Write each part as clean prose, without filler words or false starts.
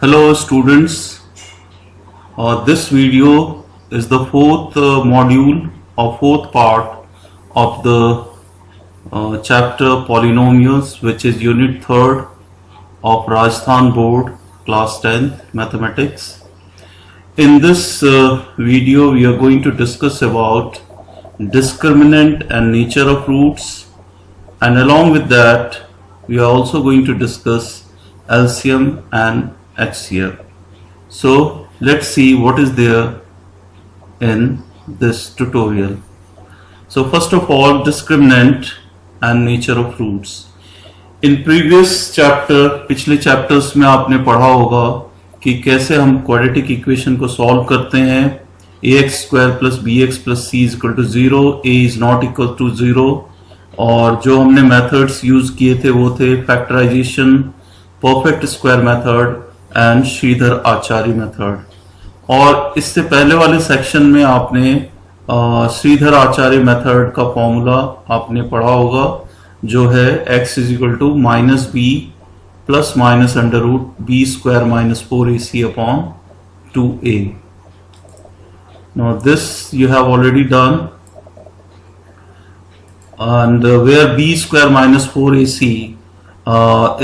Hello students, this video is the fourth module or fourth part of the chapter polynomials, which is unit 3rd of Rajasthan Board class 10th mathematics. In this video we are going to discuss about discriminant and nature of roots, and along with that we are also going to discuss LCM and HCF. So let's see what is there in this tutorial. So first of all, discriminant and nature of roots. In previous chapter, पिछले chapters में आपने पढ़ा होगा कि कैसे हम quadratic equation को solve करते हैं. ax square plus bx plus c is equal to 0, a is not equal to 0, और जो हमने methods use किए थे वो थे factorization, perfect square method and Shridhar Acharya method. और इससे पहले वाले सेक्शन में आपने श्रीधर आचार्य मेथड का फॉर्मूला आपने पढ़ा होगा, जो है x is equal to minus b plus minus under root b square minus 4ac upon 2a. Now this you have already done, and where b square minus 4ac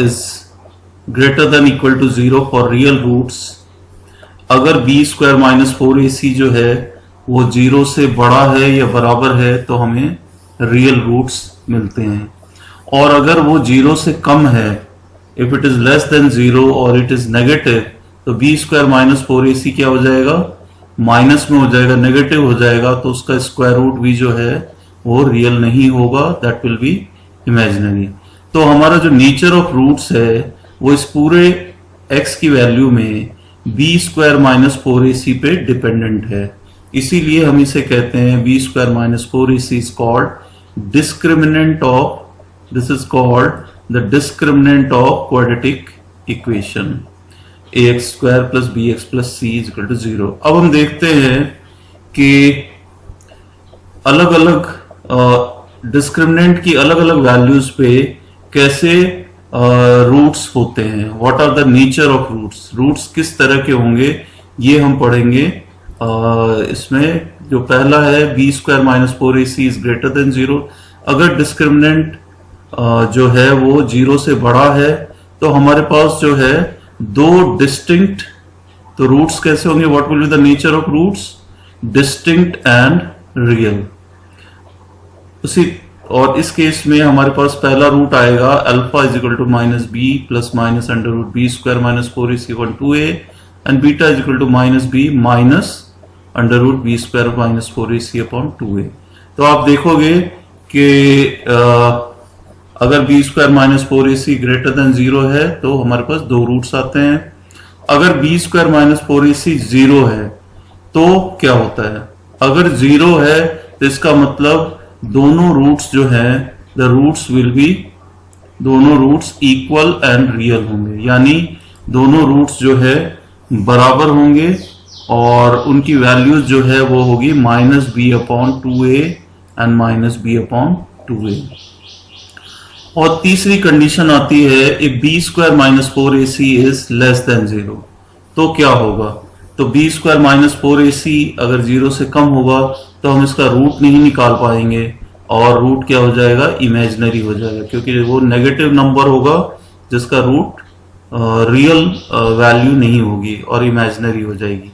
is greater than equal to 0 for real roots. अगर b square minus 4ac जो है वो 0 से बड़ा है या बराबर है तो हमें रियल रूट्स मिलते हैं, और अगर वो 0 से कम है, if it is less than 0 और इट इज नेगेटिव, तो b स्क्वायर माइनस 4ac क्या हो जाएगा, माइनस में हो जाएगा, नेगेटिव हो जाएगा, तो उसका स्क्वायर रूट भी जो है वो रियल नहीं होगा, दैट विल बी इमेजिनरी. तो हमारा जो नेचर ऑफ रूट्स है वो इस पूरे x की वैल्यू में b स्क्वायर माइनस 4ac पे डिपेंडेंट है. इसीलिए हम इसे कहते हैं b square minus 4ac is called discriminant of, this is called the discriminant of quadratic equation ax square plus bx plus c is equal to 0. अब हम देखते हैं कि अलग अलग डिस्क्रिमिनेंट की अलग अलग वैल्यूज पे कैसे रूट्स होते हैं. What are the nature of roots, roots किस तरह के होंगे ये हम पढ़ेंगे. इसमें जो पहला है b square minus 4ac is greater than 0. अगर डिस्क्रिमिनेंट जो है वो 0 से बड़ा है तो हमारे पास जो है दो डिस्टिंक्ट, तो रूट्स कैसे होंगे, what will be the nature of roots, distinct and real. उसी और इस केस में हमारे पास पहला रूट आएगा alpha is equal to minus b plus minus under root b square minus 4ac upon 2a, and beta is equal to minus b minus under root b square minus 4ac upon 2a. तो आप देखोगे कि अगर b square minus 4ac greater than 0 है तो हमारे पास दो roots आते हैं. अगर बी स्क्वायर माइनस 4ac 0 है तो क्या होता है, अगर 0 है तो इसका मतलब दोनों रूट्स जो हैं, द रूट्स विल बी, दोनों रूट्स इक्वल एंड रियल होंगे, यानी दोनों रूट्स जो है बराबर होंगे और उनकी वैल्यूज जो है वो होगी minus b upon 2a and minus b upon 2a. और तीसरी कंडीशन आती है if b square minus 4ac is less than 0, तो क्या होगा, तो b स्क्वायर माइनस 4ac अगर 0 से कम होगा तो हम इसका रूट नहीं निकाल पाएंगे, और रूट क्या हो जाएगा, इमेजिनरी हो जाएगा, क्योंकि वो नेगेटिव नंबर होगा जिसका रूट रियल वैल्यू नहीं होगी और इमेजिनरी हो जाएगी.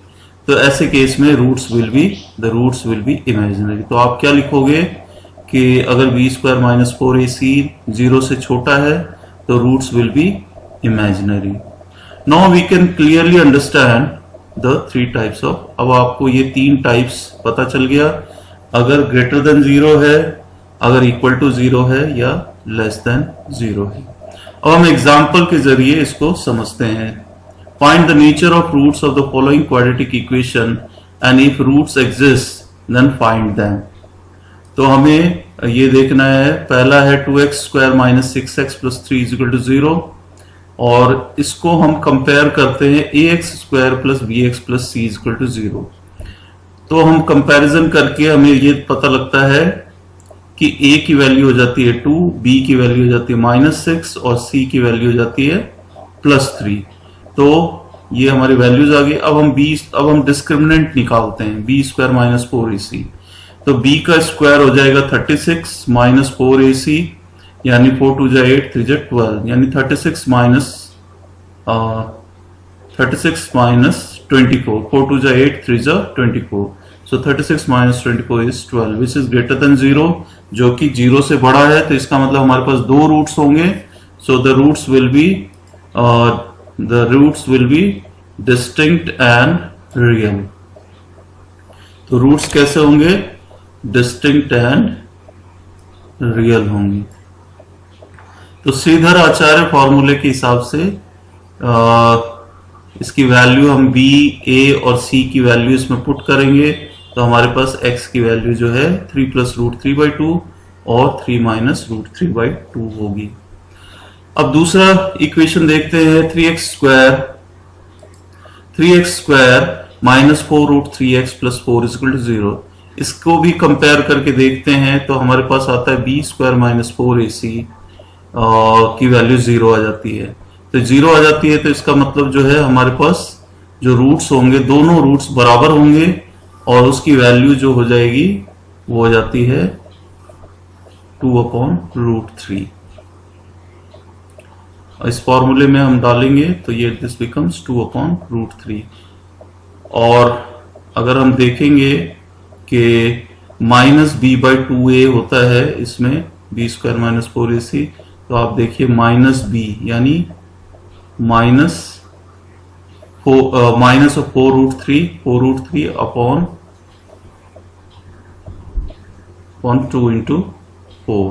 तो ऐसे केस में roots will be, the roots will be imaginary. तो आप क्या लिखोगे कि अगर b स्क्वायर माइनस 4ac 0 से छोटा है तो roots will be imaginary. Now we can clearly understand the 3 types of. अब आपको ये 3 टाइप्स पता चल गया, अगर ग्रेटर देन 0 है, अगर इक्वल टू 0 है, या लेस देन 0 है. अब हम एग्जांपल के जरिए इसको समझते हैं. Find the nature of roots of the following quadratic equation and if roots exist then find them. तो हमें ये देखना है, पहला है 2x square minus 6x plus 3 is equal to 0, और इसको हम कंपेयर करते हैं ax square plus bx plus c is equal to 0. तो हम कंपैरिजन करके हमें ये पता लगता है कि a की वैल्यू हो जाती है 2, b की वैल्यू हो जाती है -6 और c की वैल्यू हो जाती है +3. तो ये हमारी वैल्यूज आ गई। अब हम डिस्क्रिमिनेंट निकालते हैं, बी स्क्वायर माइनस 4ac। तो b का स्क्वायर हो जाएगा 36 माइनस 4ac, यानी 4 2 जा 8 3 जा 12, यानी 36 माइनस 24, 4 2 जा 8 3 जा 24। So 36 minus 24 is 12, which is greater than 0, जो कि 0 से बड़ा है। तो इसका मतलब हमारे पास दो रूट्स होंगे। So the roots will be distinct and real। तो रूट्स कैसे होंगे? डिस्टिंक्ट एंड रियल होंगे। तो श्रीधर आचार्य फॉर्मूले के हिसाब से इसकी वैल्यू हम b, a और c की वैल्यू इसमें पुट करेंगे, तो हमारे पास x की वैल्यू जो है 3 प्लस रूट 3/2 और 3 माइनस रूट 3/2 होगी। अब दूसरा इक्वेशन देखते हैं, 3x square minus 4 root 3x plus 4 is equal to 0। इसको भी कंपेयर करके देखते हैं, तो हमारे पास आता है b स्क्वायर माइनस 4ac की वैल्यू 0 आ जाती है। तो 0 आ जाती है, तो इसका मतलब जो है हमारे पास जो रूट्स होंगे, दोनों रूट्स बराबर होंगे और उसकी वैल्यू जो हो जाएगी वो हो जाती है 2/√3। इस फॉर्मूले में हम डालेंगे तो ये दिस बिकम्स 2/√3। और अगर हम देखेंगे कि -b/2a होता है इसमें, b स्क्वायर माइनस 4ac, तो आप देखिए -b यानी minus of 4√3 upon 2 into 4,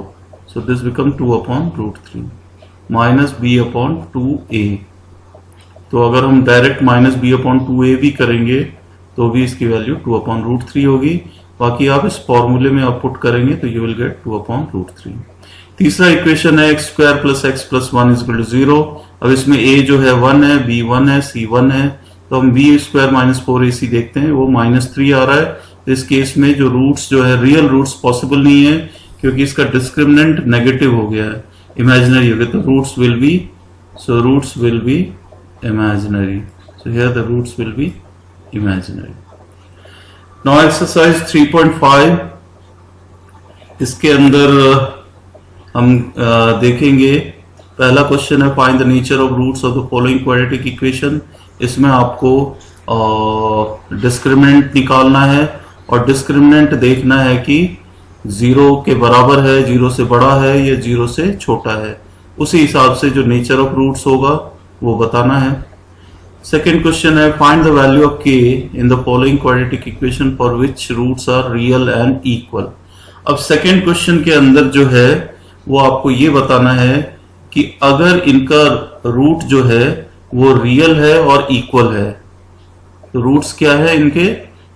so this become 2/√3 minus b/2a। तो अगर हम डायरेक्ट -b/2a भी करेंगे तो भी इसकी वैल्यू 2/√3 होगी। बाकी आप इस फॉर्मूले में आप पुट करेंगे तो यू विल गेट 2/√3। तीसरा इक्वेशन है x square plus x plus 1 is equal to 0। अब इसमें a जो है 1 है, b 1 है, c 1 है, तो हम b स्क्वायर माइनस 4ac देखते हैं, वो -3 आ रहा है। इस केस में जो रूट्स जो है रियल रूट्स पॉसिबल नहीं है, क्योंकि इसका डिस्क्रिमिनेंट नेगेटिव हो गया है, इमेजिनरी हो गया। तो roots will be imaginary. So here the roots will be imaginary. Now exercise 3.5, इसके अंदर हम देखेंगे, पहला क्वेश्चन है find the nature of roots of the following quadratic equation. इसमें आपको डिस्क्रिमिनेंट निकालना है और डिस्क्रिमिनेंट देखना है कि 0 के बराबर है, 0 से बड़ा है या 0 से छोटा है। उसी हिसाब से जो नेचर ऑफ रूट्स होगा वो बताना है। सेकेंड क्वेश्चन है find the value of k in the following quadratic equation for which roots are real and equal. अब सेकेंड क्वेश्चन के अंदर जो है वो आपको ये बताना है कि अगर इनका रूट जो है वो रियल है और इक्वल है, तो रूट्स क्या है इनके?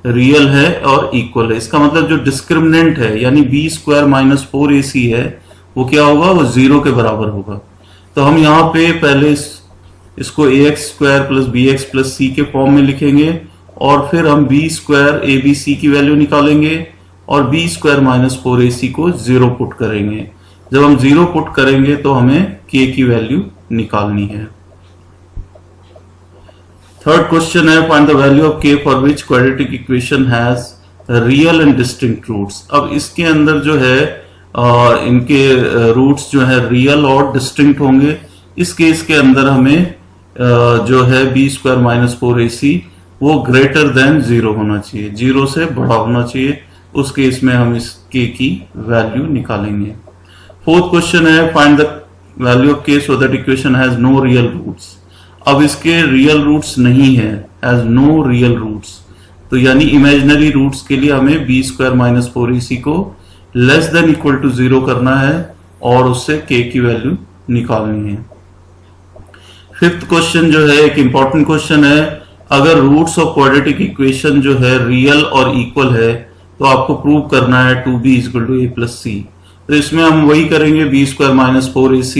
रियल है और इक्वल है। इसका मतलब जो डिस्क्रिमिनेंट है यानी b स्क्वायर माइनस 4ac है, वो क्या होगा? वो 0 के बराबर होगा। तो हम यहाँ पे पहले इसको ax square plus bx plus c के फॉर्म में लिखेंगे और फिर हम b स्क्वायर abc की वैल्यू निकालेंगे और b स्क्वायर माइनस 4ac को 0 पुट करेंगे। जब हम 0 पुट करेंगे तो हमें k की वैल्यू निकालनी है। थर्ड क्वेश्चन है find the value of k for which quadratic equation has real and distinct roots. अब इसके अंदर जो है इनके रूट्स जो है रियल और डिस्टिंक्ट होंगे। इस केस के अंदर हमें जो है b स्क्वायर माइनस 4ac वो ग्रेटर देन 0 होना चाहिए, 0 से बड़ा होना चाहिए। उस केस में हम इस k की वैल्यू निकालेंगे। फोर्थ क्वेश्चन है find the value of k so that equation has no real roots. अब इसके रियल रूट्स नहीं है, हैज नो रियल रूट्स, तो यानी इमेजिनरी रूट्स के लिए हमें b स्क्वायर माइनस 4ac को लेस देन इक्वल टू 0 करना है और उससे k की वैल्यू निकालनी है। फिफ्थ क्वेश्चन जो है एक इंपॉर्टेंट क्वेश्चन है, अगर रूट्स ऑफ क्वाड्रेटिक इक्वेशन जो है रियल और इक्वल है तो आपको प्रूव करना है 2b equal to a plus c। तो इसमें हम वही करेंगे, b square minus 4ac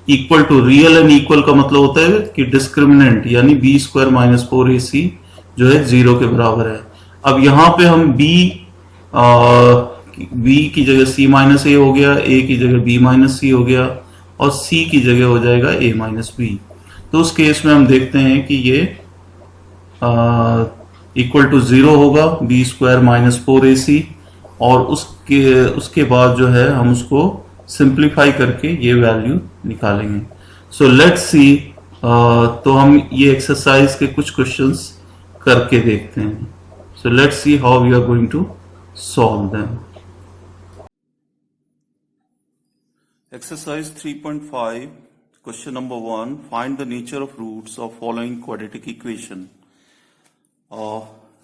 equal to real and equal का मतलब होता है कि डिस्क्रिमिनेंट यानी b स्क्वायर माइनस 4ac जो है 0 के बराबर है। अब यहां पे हम b की जगह c माइनस a हो गया, a की जगह b माइनस c हो गया और c की जगह हो जाएगा a माइनस b। तो उस केस में हम देखते हैं कि ये इक्वल टू 0 होगा, बी स्क्वायर माइनस 4ac, और उसके बाद जो है हम उसको सिंप्लीफाई करके ये वैल्यू निकालेंगे. सो लेट्स सी. तो हम ये एक्सरसाइज के कुछ क्वेश्चंस करके देखते हैं. So let's see how we are going to solve them. Exercise 3.5, question number 1. Find the nature of roots of following quadratic equation.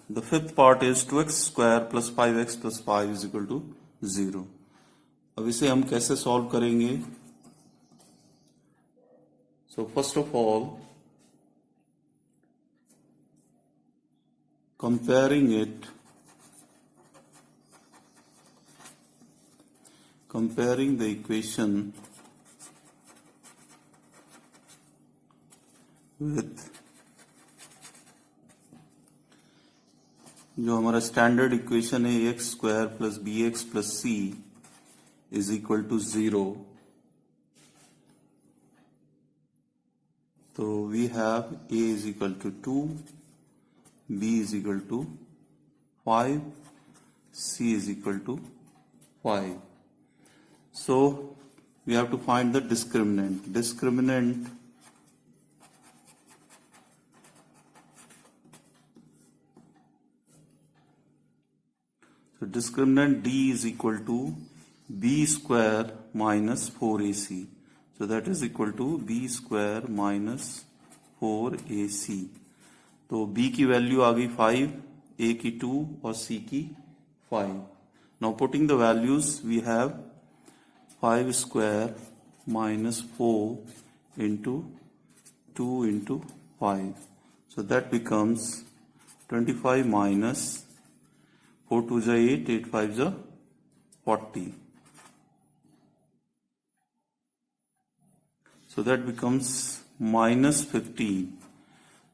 The fifth part is 2x square plus 5x plus 5 is equal to 0. अब इसे हम कैसे solve करेंगे? So first of all, comparing the equation with जो हमारा standard equation है x square plus b x plus c is equal to 0. तो we have a is equal to 2, b is equal to 5, c is equal to 5. So we have to find the discriminant. So discriminant d is equal to b square minus 4ac. So that is equal to b square minus 4ac. तो b की value आ गई 5, a की 2 और c की 5. Now putting the values we have 5 square minus 4 into 2 into 5. So that becomes 25 minus 4 2 जा 8, 8 5 जा 40. So that becomes minus 15.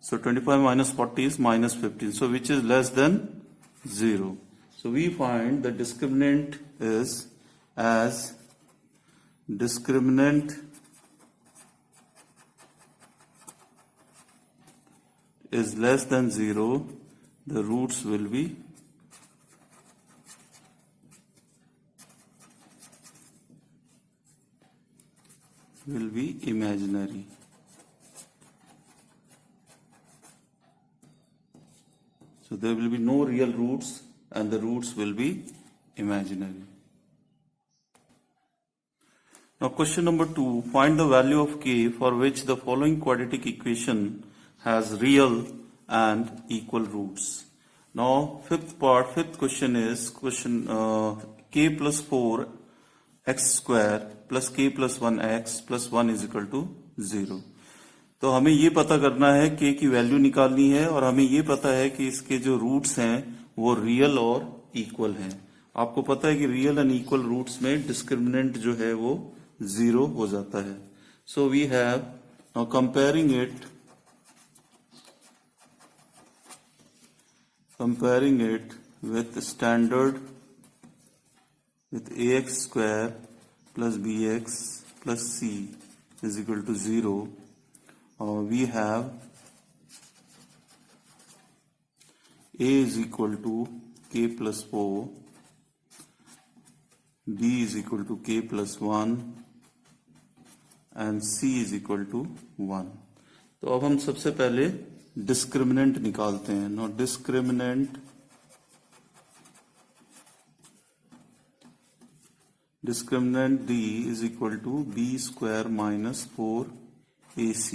So 25 minus 40 is minus 15. So which is less than 0. So we find the discriminant is as discriminant is less than 0, the roots will be imaginary. So there will be no real roots and the roots will be imaginary. Now question number 2, find the value of k for which the following quadratic equation has real and equal roots. Now fifth question is k plus 4 x square plus k plus 1x plus 1 is equal to 0. तो हमें ये पता करना है k की value निकालनी है और हमें ये पता है कि इसके जो रूट्स हैं वो रियल और इक्वल हैं. आपको पता है कि रियल एंड इक्वल रूट्स में डिस्क्रिमिनेंट जो है वो 0 हो जाता है. So we have now comparing it with standard with ax square plus bx plus c is equal to 0. We have a is equal to k plus 4, b is equal to k plus 1 and c is equal to 1. तो अब हम सबसे पहले discriminant निकालते हैं. No discriminant d is equal to b square minus 4ac.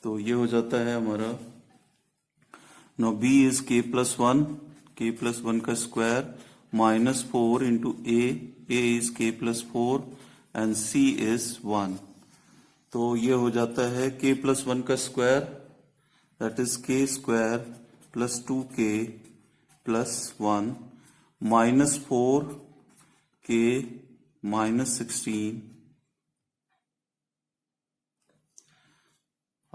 तो ये हो जाता है हमारा. No b is k plus 1 का square minus 4 into a is k plus 4 and c is 1. तो ये हो जाता है k plus 1 का square, that is k square plus 2k plus 1 minus 4k minus 16.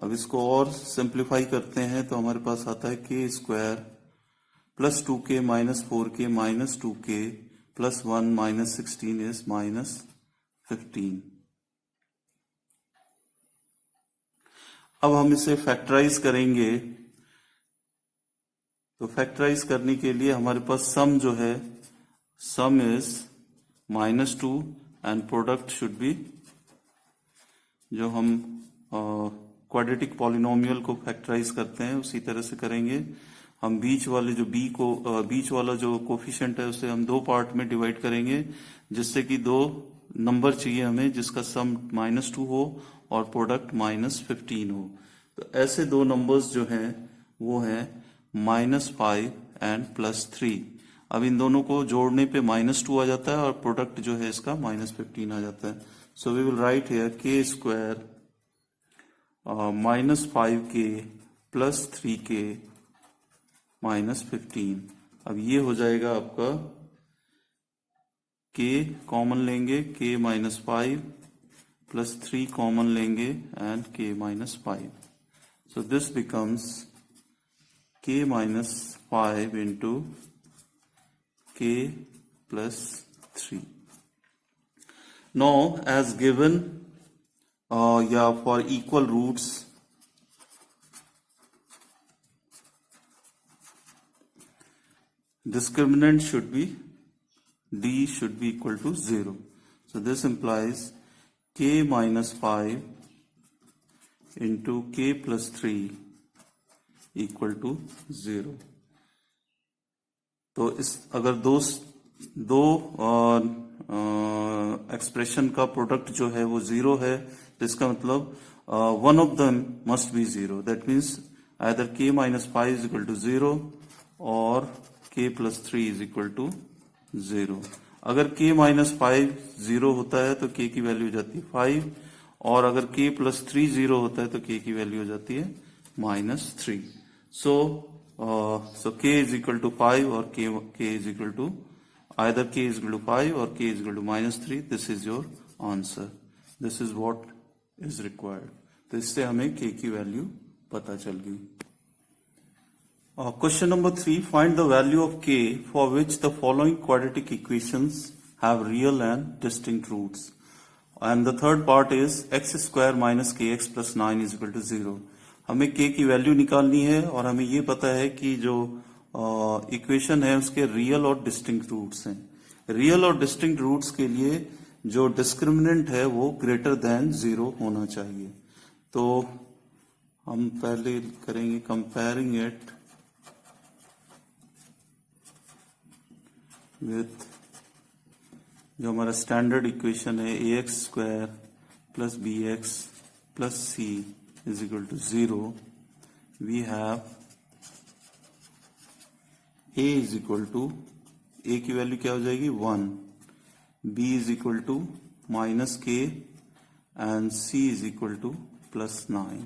अब इसको और सिंप्लीफाई करते हैं तो हमारे पास आता है k square plus 2k minus 4k minus 2k plus 1 minus 16 is minus 15. अब हम इसे फैक्टराइज करेंगे तो फैक्टराइज करने के लिए हमारे पास सम जो है, सम is -2 and product should be, जो हम क्वाड्रेटिक पॉलिनोमियल को फैक्टराइज करते हैं उसी तरह से करेंगे। हम बीच वाले जो बीच वाला जो कोफिशिएंट है उसे हम 2 पार्ट में डिवाइड करेंगे, जिससे कि 2 नंबर चाहिए हमें जिसका सम -2 हो और प्रोडक्ट -15 हो। तो ऐसे 2 नंबर्स जो हैं वो हैं -5 एंड +3। अब इन दोनों को जोड़ने पे -2 आ जाता है और प्रोडक्ट जो है इसका -15 आ जाता है। So we will write here k square -5k + 3k -15। अब ये हो जाएगा आपका, k कॉमन लेंगे, k -5 + 3 कॉमन लेंगे and k -5। So this becomes k -5 into k + 3. Now as given, for equal roots, discriminant should be, d should be equal to 0. So this implies k -5 into k + 3 equal to 0. तो इस अगर दो expression का product जो है वो 0 है, तो इसका मतलब one of them must be 0। That means either k -5 is equal to 0 और k + 3 is equal to 0। अगर k -5 0 होता है तो k की वैल्यू हो जाती है 5, और अगर k + 3 0 होता है तो k की वैल्यू हो जाती है -3। So k is equal to 5 or k is equal to, either k is equal to 5 or k is equal to -3. This is your answer. This is what is required. तो इससे हमें k की value पता चल गई। Question number 3, find the value of k for which the following quadratic equations have real and distinct roots. And the third part is x square minus kx plus 9 is equal to 0. हमें k की value निकालनी है और हमें ये पता है कि जो इक्वेशन है उसके रियल और डिस्टिंक्ट रूट्स हैं। रियल और डिस्टिंक्ट रूट्स के लिए जो डिस्क्रिमिनेंट है वो ग्रेटर देन 0 होना चाहिए। तो हम पहले करेंगे कंपेयरिंग इट विथ जो हमारा स्टैंडर्ड इक्वेशन है ax² + bx + c is equal to 0. We have a is equal to, a की वैल्यू क्या हो जाएगी 1, b is equal to -k and c is equal to +9.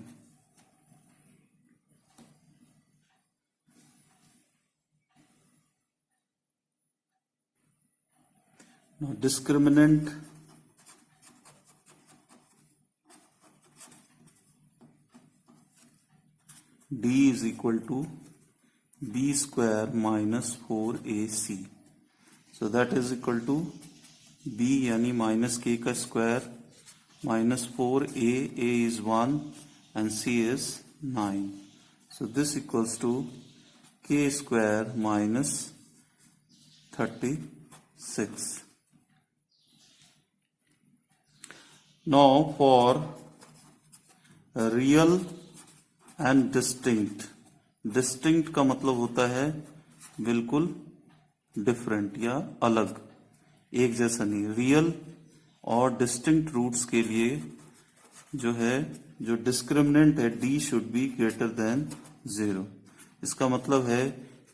Now discriminant d is equal to b square minus 4ac. So that is equal to b यानी -k का square minus 4a, a is 1 and c is 9. So this equals to k square minus 36. Now for real and distinct का मतलब होता है बिल्कुल different या अलग, एक जैसा नहीं। रियल और डिस्टिंक्ट रूट्स के लिए जो है, जो डिस्क्रिमिनेंट है d should be greater than 0। इसका मतलब है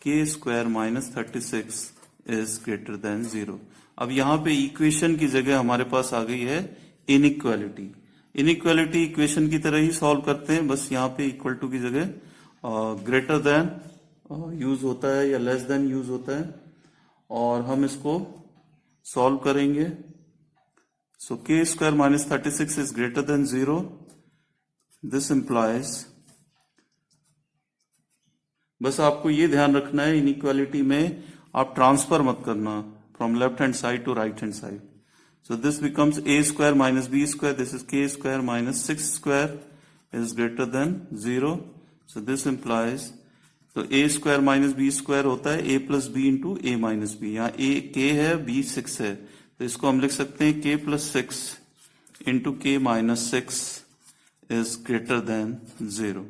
k square minus 36 is greater than 0। अब यहां पे इक्वेशन की जगह हमारे पास आ गई है इनइक्वालिटी। इनइक्वालिटी इक्वेशन की तरह ही सॉल्व करते हैं, बस यहाँ पे इक्वल टू की जगह ग्रेटर देन यूज होता है या लेस देन यूज होता है, और हम इसको सॉल्व करेंगे। सो k square minus 36 is greater than 0। This implies, बस आपको ये ध्यान रखना है इनइक्वालिटी में आप ट्रांसफर मत करना from left hand side to right hand side. So this becomes a square minus b square. This is k square minus 6 square is greater than 0. So this implies तो ए स्क्वायर माइनस बी स्क्वायर होता है ए plus b into a minus B. यहाँ ए के है, B 6 है, तो इसको हम लिख सकते हैं के plus 6 into k minus 6 is greater than 0।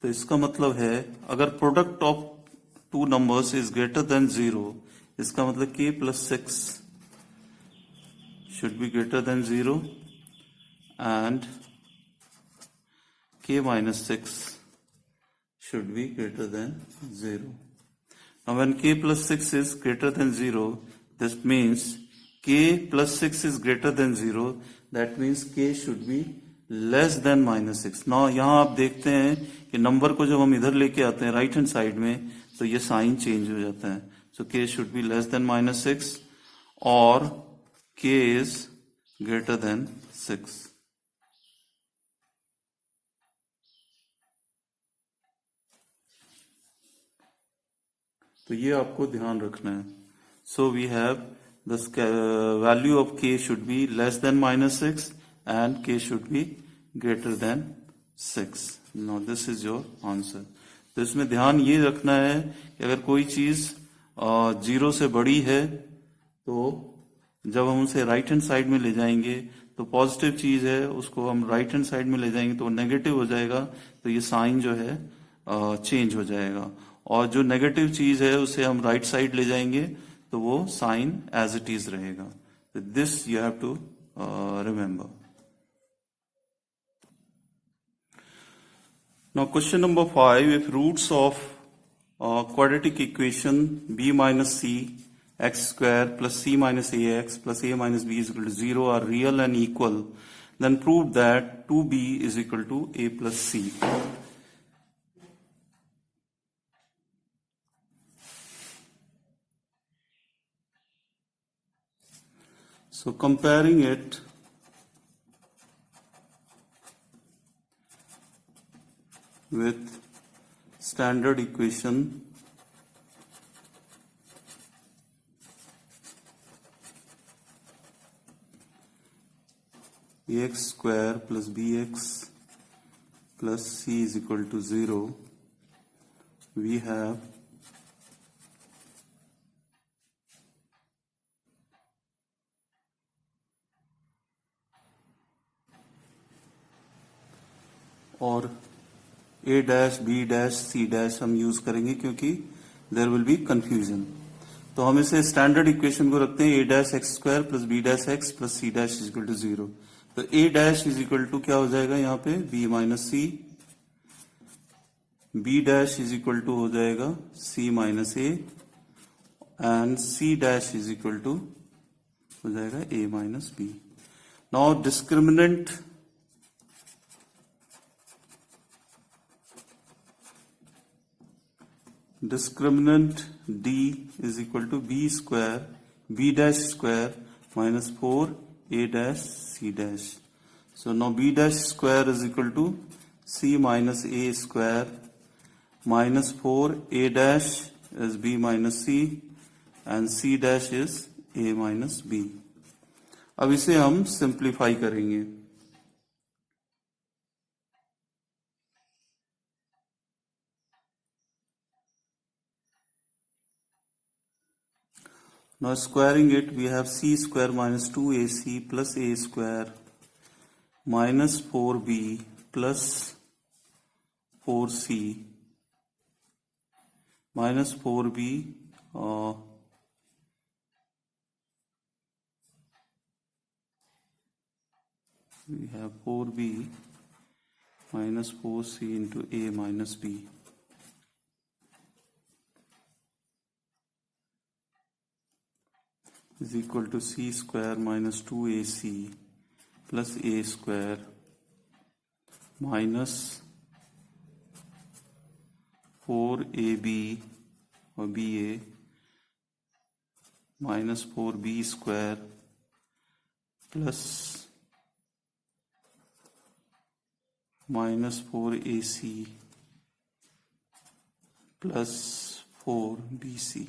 तो इसका मतलब है अगर product of two numbers is greater than 0, इसका मतलब k plus 6 should be greater than 0 and k minus 6 should be greater than 0. Now when k plus 6 is greater than 0, this means k plus 6 is greater than 0, that means k should be less than minus 6. Now यहाँ आप देखते हैं कि number को जब हम इधर लेके आते हैं राइट हैंड साइड में, तो ये साइन चेंज हो जाता है। So k should be less than minus 6 or k is greater than 6. तो ये आपको ध्यान रखना है। So we have the value of k should be less than minus 6 and k should be greater than 6। Now this is your answer. तो इसमें ध्यान ये रखना है कि अगर कोई चीज 0 से बड़ी है तो जब हम उसे राइट हैंड साइड में ले जाएंगे तो पॉजिटिव चीज है उसको हम राइट हैंड साइड में ले जाएंगे तो नेगेटिव हो जाएगा, तो ये साइन जो है चेंज हो जाएगा। और जो नेगेटिव चीज है उसे हम राइट साइड ले जाएंगे तो वो साइन एज इट इज रहेगा। This you have to remember. Now question number 5, if roots of quadratic equation b minus c x square plus c minus ax plus a minus b is equal to 0 are real and equal, then prove that 2b is equal to a plus c. So comparing it with standard equation, ax square plus bx plus c is equal to 0, we have और a dash b dash c dash हम use करेंगे क्योंकि there will be confusion. तो हम इसे standard equation को रखते हैं a dash x square plus b dash x plus c dash is equal to 0। तो a dash is equal to क्या हो जाएगा यहाँ पे b minus c, b dash is equal to हो जाएगा c minus a and c dash is equal to हो जाएगा a minus b। Now discriminant d is equal to b square b dash square minus 4 a dash c dash. So now b dash square is equal to c minus a square minus 4 a dash is b minus c and c dash is a minus b. अब इसे हम simplify करेंगे। Now squaring it, we have c square minus 2ac plus a square minus 4b plus 4c minus 4b we have 4b minus 4c into a minus b is equal to c square minus 2ac plus a square minus 4ab or ba minus 4b square plus minus 4ac plus 4bc.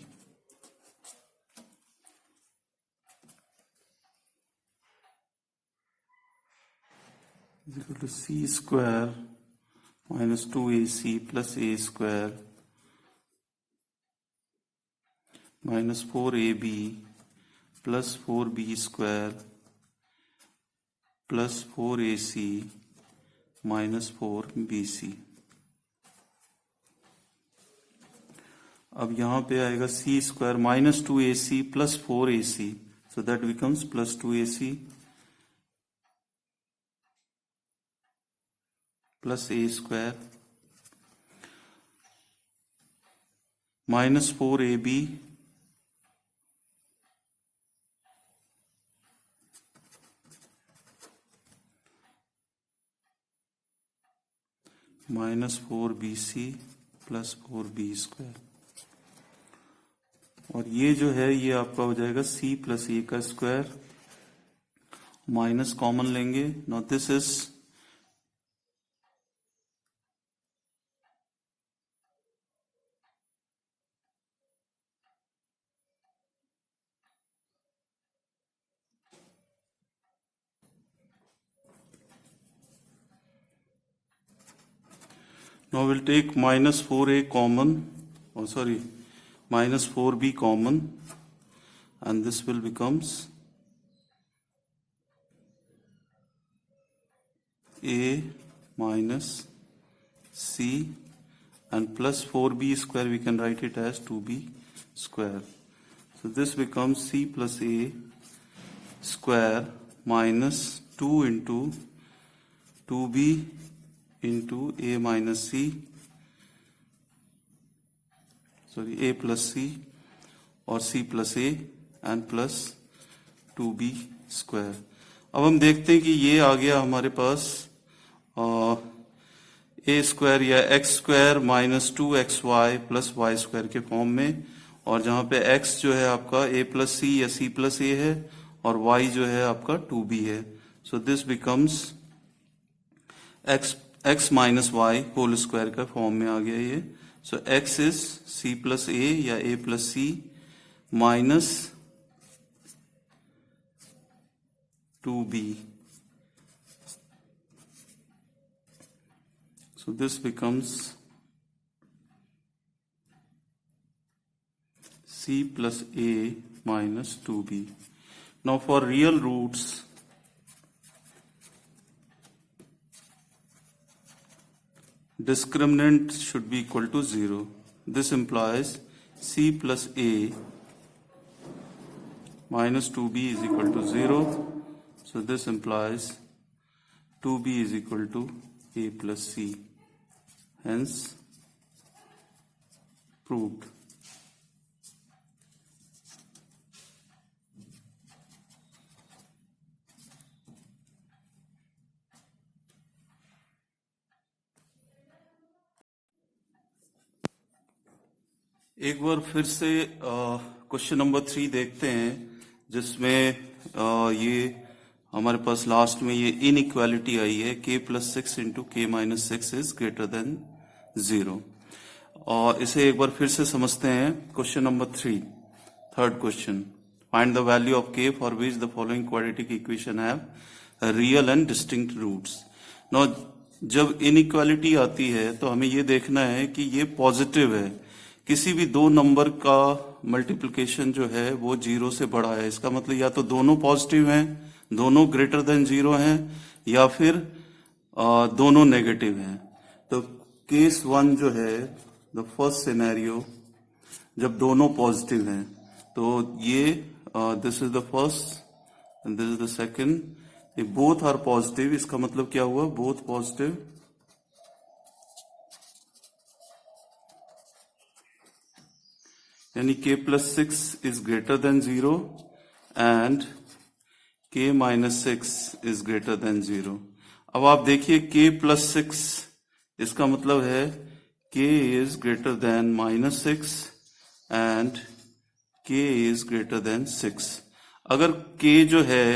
Is equal to c square minus 2ac plus a square minus 4ab plus 4b square plus 4ac minus 4bc। अब यहां पे आएगा c square minus 2ac plus 4ac, so that becomes plus 2ac plus a square minus 4ab minus 4bc plus 4b square. और ये जो है ये आपका हो जाएगा c प्लस ए का स्क्वायर, माइनस कॉमन लेंगे। Now this is now we'll take minus 4a common, oh sorry, minus 4b common, and this will becomes a minus c, and plus 4b square we can write it as 2b square. So this becomes c plus a square minus 2 into 2b into a minus c, sorry, a plus c और c plus a and plus 2b square। अब हम देखते हैं कि ये आ गया हमारे पास a स्क्वायर या x square minus 2xy plus y square के फॉर्म में, और जहां पे x जो है आपका a प्लस c या c प्लस a है और y जो है आपका 2b है। So this becomes x minus y whole square का फॉर्म में आ गया ये। सो x is c plus a या a plus c minus 2b। So this becomes c plus a minus 2b. Now for real roots, discriminant should be equal to 0. This implies c plus a minus 2b is equal to 0. So this implies 2b is equal to a plus c. Hence proved. एक बार फिर से question number 3 देखते हैं, जिसमें ये हमारे पास last में ये इनइक्वालिटी आई है k plus 6 into k minus 6 is greater than 0। और इसे एक बार फिर से समझते हैं। Question number 3, third question, find the value of k for which the following quadratic equation have real and distinct roots. No, जब इनइक्वालिटी आती है तो हमें ये देखना है कि ये पॉजिटिव है। किसी भी दो नंबर का मल्टीप्लिकेशन जो है वो 0 से बड़ा है, इसका मतलब या तो दोनों पॉजिटिव हैं, दोनों ग्रेटर देन 0 हैं, या फिर दोनों नेगेटिव हैं। तो केस 1 जो है, द फर्स्ट सिनेरियो, जब दोनों पॉजिटिव हैं, तो ये this is the first and this is the second. Both are positive, इसका मतलब क्या हुआ, बोथ पॉजिटिव। यानी k plus 6 is greater than 0 and k minus 6 is greater than 0। अब आप देखिए k प्लस 6, इसका मतलब है k is greater then minus 6 and k is greater than 6। अगर k जो है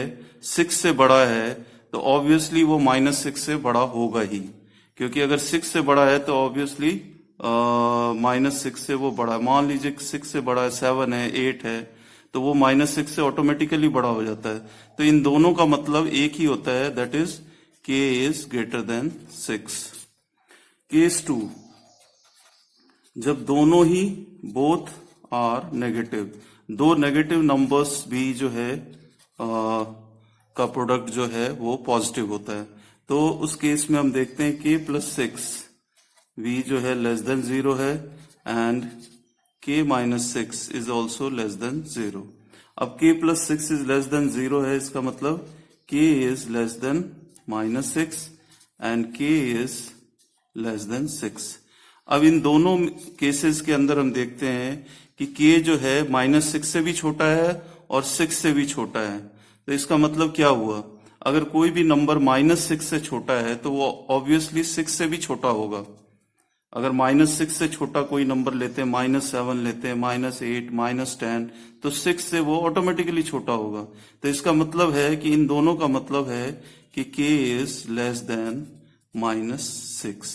6 से बड़ा है तो ऑब्वियसली वो माइनस 6 से बड़ा होगा ही, क्योंकि अगर 6 से बड़ा है तो ऑब्वियसली माइनस 6 से वो बड़ा है। मान लीजिए 6 से बड़ा है 7 है 8 है, तो वो माइनस 6 से ऑटोमेटिकली बड़ा हो जाता है। तो इन दोनों का मतलब एक ही होता है, that is k is greater than 6. Case 2, जब दोनों ही बोथ आर नेगेटिव, दो नेगेटिव नंबर्स भी जो है का प्रोडक्ट जो है वो पॉजिटिव होता है, तो उस केस में हम देखते हैं k प्लस 6 v जो है लेस देन 0 है and k minus 6 is also less than 0. अब k plus 6 is less than 0 है, इसका मतलब k is less than minus 6 and k is less then 6. अब इन दोनों केसेस के अंदर हम देखते हैं कि k जो है माइनस 6 से भी छोटा है और 6 से भी छोटा है. तो इसका मतलब क्या हुआ, अगर कोई भी नंबर माइनस 6 से छोटा है तो वो ऑब्वियसली 6 से भी छोटा होगा. अगर माइनस 6 से छोटा कोई नंबर लेते हैं, माइनस 7 लेते हैं, माइनस 8, माइनस 10, तो 6 से वो ऑटोमेटिकली छोटा होगा. तो इसका मतलब है कि इन दोनों का मतलब है कि k is less than minus 6.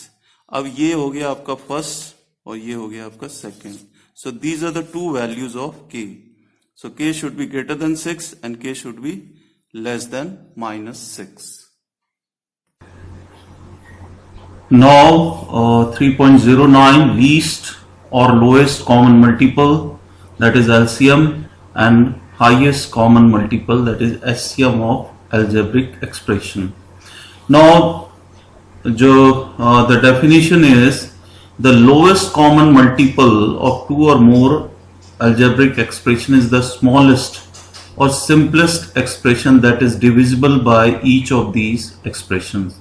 अब ये हो गया आपका फर्स्ट और ये हो गया आपका second. So these are the two values of k. So k should be greater than 6 and k should be less than minus 6. Now 3.09 least or lowest common multiple, that is LCM, and highest common multiple, that is SCM of algebraic expression. Now the definition is the lowest common multiple of two or more algebraic expression is the smallest or simplest expression that is divisible by each of these expressions.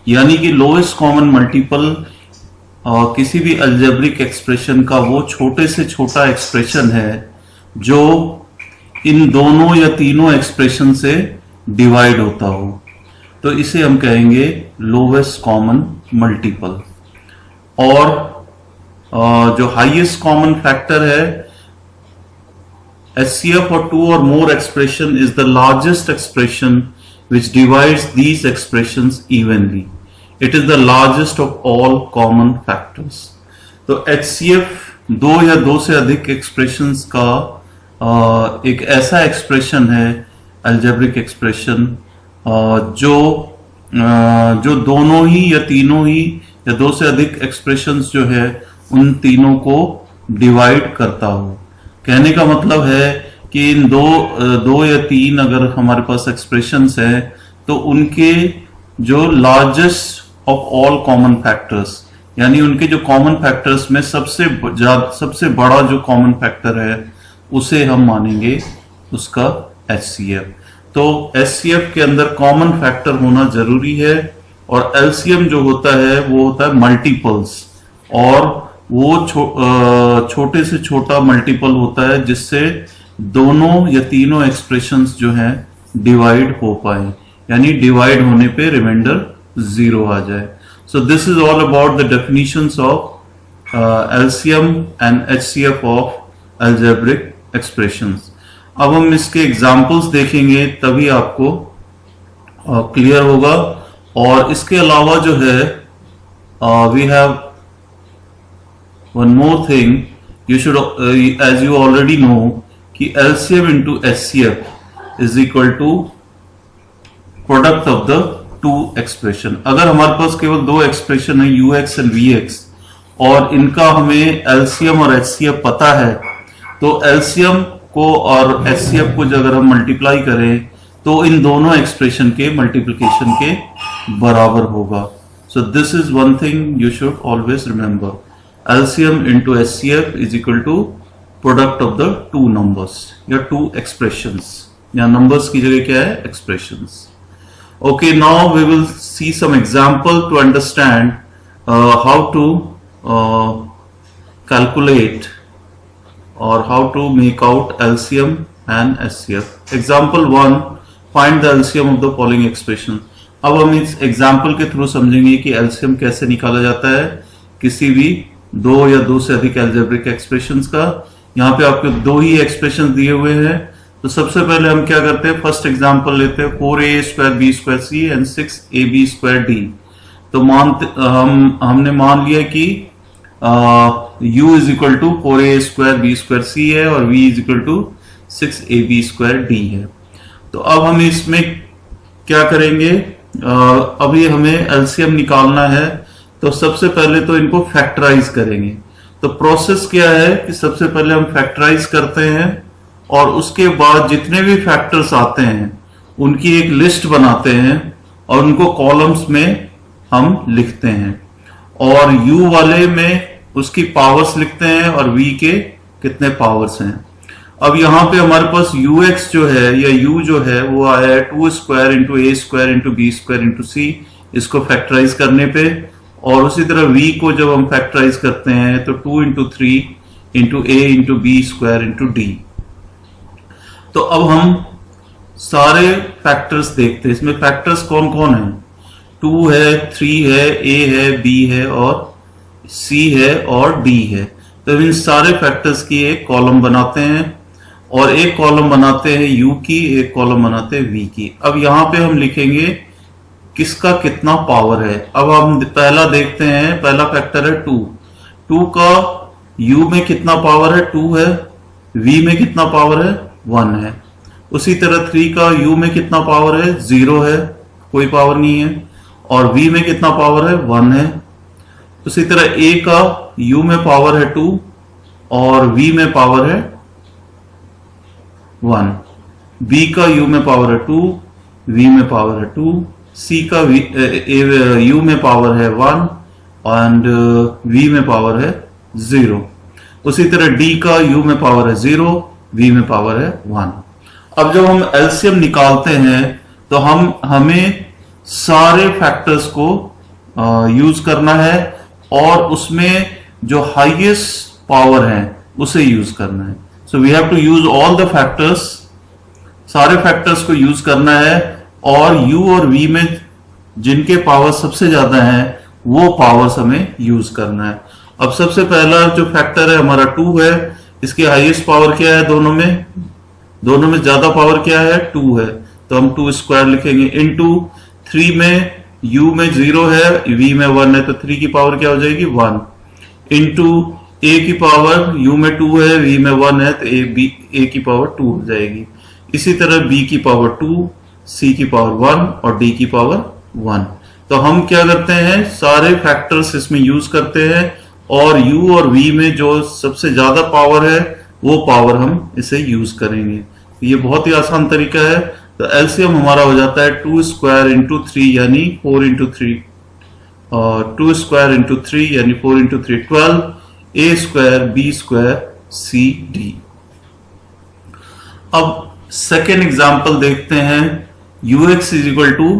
यानी कि lowest common multiple किसी भी algebraic expression का वो छोटे से छोटा expression है जो इन दोनों या तीनों एक्सप्रेशन से डिवाइड होता हो, तो इसे हम कहेंगे लोएस्ट कॉमन मल्टीपल. और जो हाईएस्ट कॉमन फैक्टर है HCF for two or more expression is the largest expression which divides these expressions evenly. It is the largest of all common factors. तो HCF दो या दो से अधिक एक्सप्रेशंस का एक ऐसा एक्सप्रेशन है, अलजेब्रिक एक्सप्रेशन, जो दोनों ही या तीनों ही या दो से अधिक एक्सप्रेशंस जो है उन तीनों को डिवाइड करता हो. कहने का मतलब है कि इन दो या तीन अगर हमारे पास एक्सप्रेशंस हैं तो उनके जो largest of all common factors, यानी उनके जो कॉमन फैक्टर्स में सबसे बड़ा जो कॉमन फैक्टर है उसे हम मानेंगे उसका HCF. तो HCF के अंदर कॉमन फैक्टर होना जरूरी है और LCM जो होता है वो होता है मल्टीपल्स, और वो छोटे से छोटा मल्टीपल होता है जिससे दोनों या तीनों एक्सप्रेशंस जो हैं डिवाइड हो पाए, यानी डिवाइड होने पे रिमाइंडर 0 आ जाए. सो this is all about the definitions of LCM and HCF of algebraic expressions. अब हम इसके एग्जांपल्स देखेंगे तभी आपको क्लियर होगा. और इसके अलावा जो है we have one more thing, you should as you already know कि LCM into HCF is equal to product of the two expression. अगर हमारे पास केवल दो एक्सप्रेशन है UX and VX और इनका हमें LCM और HCF पता है, तो LCM को और HCF को अगर हम मल्टीप्लाई करें तो इन दोनों एक्सप्रेशन के मल्टीप्लिकेशन के बराबर होगा. So this is one thing you should always remember. LCM into HCF is equal to product of the two numbers या two expressions, या numbers की जगह क्या है expressions. Okay, now we will see some example to understand how to calculate or how to make out LCM and HCF. Example 1, find the LCM of the following expression. अब हम इस example के through समझेंगे कि LCM कैसे निकाला जाता है किसी भी दो या दो से अधिक अलजेब्रिक एक्सप्रेशंस का. यहाँ पे आपके दो ही एक्सप्रेशन दिए हुए हैं, तो सबसे पहले हम क्या करते हैं, फर्स्ट एग्जांपल लेते हैं 4a² b² c and 6ab² d. तो हमने मान लिया कि u is equal to 4a² b² c है और v is equal to 6ab² d है. तो अब हम इसमें क्या करेंगे, अभी हमें एलसीएम निकालना है, तो सबसे पहले तो इनको फैक्टराइज करेंगे। तो प्रोसेस क्या है कि सबसे पहले हम फैक्टराइज करते हैं और उसके बाद जितने भी फैक्टर्स आते हैं उनकी एक लिस्ट बनाते हैं और उनको कॉलम्स में हम लिखते हैं, और u वाले में उसकी पावर्स लिखते हैं और v के कितने पावर्स हैं। अब यहाँ पे हमारे पास ux जो है या u जो है वो आया है 2 square into a square into b square into c, इसको फैक्टराइज करने पे। और उसी तरह v को जब हम फैक्टराइज करते हैं तो 2 into 3 into a into b square into d. तो अब हम सारे फैक्टर्स देखते हैं, इसमें फैक्टर्स कौन कौन है। 2 है, 3 है, a है, b है और c है और d है। तो इन सारे फैक्टर्स की एक कॉलम बनाते हैं और एक कॉलम बनाते हैं u की, एक कॉलम बनाते हैं v की। अब यहां पे हम लिखेंगे किसका कितना पावर है। अब हम पहला देखते हैं, पहला फैक्टर है 2। 2 का u में कितना पावर है, 2 है। v में कितना पावर है, 1 है। उसी तरह 3 का u में कितना पावर है, 0 है, कोई पावर नहीं है। और v में कितना पावर है, 1 है। उसी तरह a का u में पावर है 2 और v में पावर है 1। b का u में पावर है 2, v में पावर है 2। c का u में पावर है 1 एंड v में पावर है 0। उसी तरह d का u में पावर है 0, v में पावर है 1। अब जब हम एलसीएम निकालते हैं तो हमें सारे फैक्टर्स को यूज करना है और उसमें जो हाईएस्ट पावर है उसे यूज करना है। So we have to use all the factors, सारे फैक्टर्स को यूज करना है और u और v में जिनके पावर सबसे ज्यादा है वो पावर्स हमें यूज करना है। अब सबसे पहला जो फैक्टर है हमारा 2 है, इसकी हाईएस्ट पावर क्या है, दोनों में ज्यादा पावर क्या है, 2 है। तो हम 2 स्क्वायर लिखेंगे इनटू 3 में u में 0 है, v में 1 है, तो 3 की पावर क्या हो जाएगी, 1 इंटू a की पावर u में 2 है, v में 1 है, तो a की पावर 2 हो जाएगी। इसी तरह b की पावर 2, c की पावर 1 और d की पावर 1। तो हम क्या करते हैं, सारे फैक्टर्स इसमें यूज करते हैं और u और v में जो सबसे ज्यादा पावर है वो पावर हम इसे यूज करेंगे। ये बहुत ही आसान तरीका है। तो एलसीएम हमारा हो जाता है 2 स्क्वायर इंटू 3 यानी 4 इंटू 3 और 2 स्क्वायर इंटू 3 यानी 4 into 3 12, a square b square c d। अब सेकेंड एग्जाम्पल देखते हैं, ux इज इक्वल टू,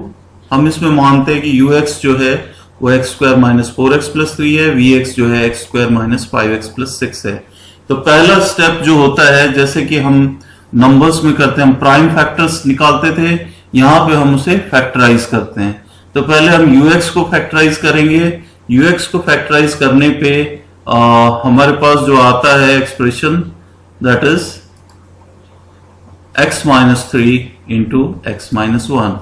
हम इसमें मानते हैं कि ux जो है वो x square minus 4x plus 3 है, vx जो है x square minus 5x plus 6 है। तो पहला स्टेप जो होता है, जैसे कि हम नंबर्स में करते हैं, हम प्राइम फैक्टर्स निकालते थे, यहां पे हम उसे फैक्टराइज करते हैं। तो पहले हम ux को फैक्टराइज करेंगे। ux को फैक्टराइज करने पे हमारे पास जो आता है expression, that is x minus 3 into x minus 1।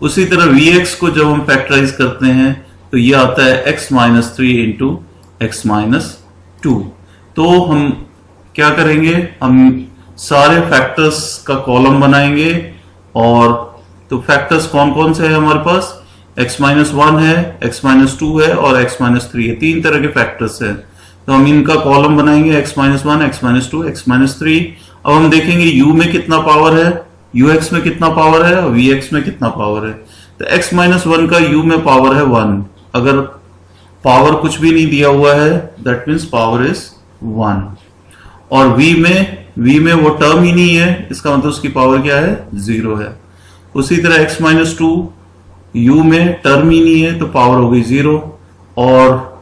उसी तरह vx को जब हम फैक्टराइज करते हैं तो ये आता है x minus 3 into x minus 2। तो हम क्या करेंगे, हम सारे फैक्टर्स का कॉलम बनाएंगे। और तो फैक्टर्स कौन कौन से हैं हमारे पास, x माइनस 1 है, x माइनस 2 है और x माइनस 3 है। 3 तरह के फैक्टर्स हैं, तो हम इनका कॉलम बनाएंगे, x minus 1, x minus 2, x minus 3। अब हम देखेंगे u में कितना पावर है, ux में कितना पावर है और vx में कितना पावर है। तो x माइनस 1 का u में पावर है 1, अगर पावर कुछ भी नहीं दिया हुआ है दैट मीन्स पावर इज 1। और v में वो टर्म ही नहीं है, इसका मतलब उसकी पावर क्या है, 0 है। उसी तरह x माइनस 2, u में टर्म ही नहीं है तो पावर हो गई 0। और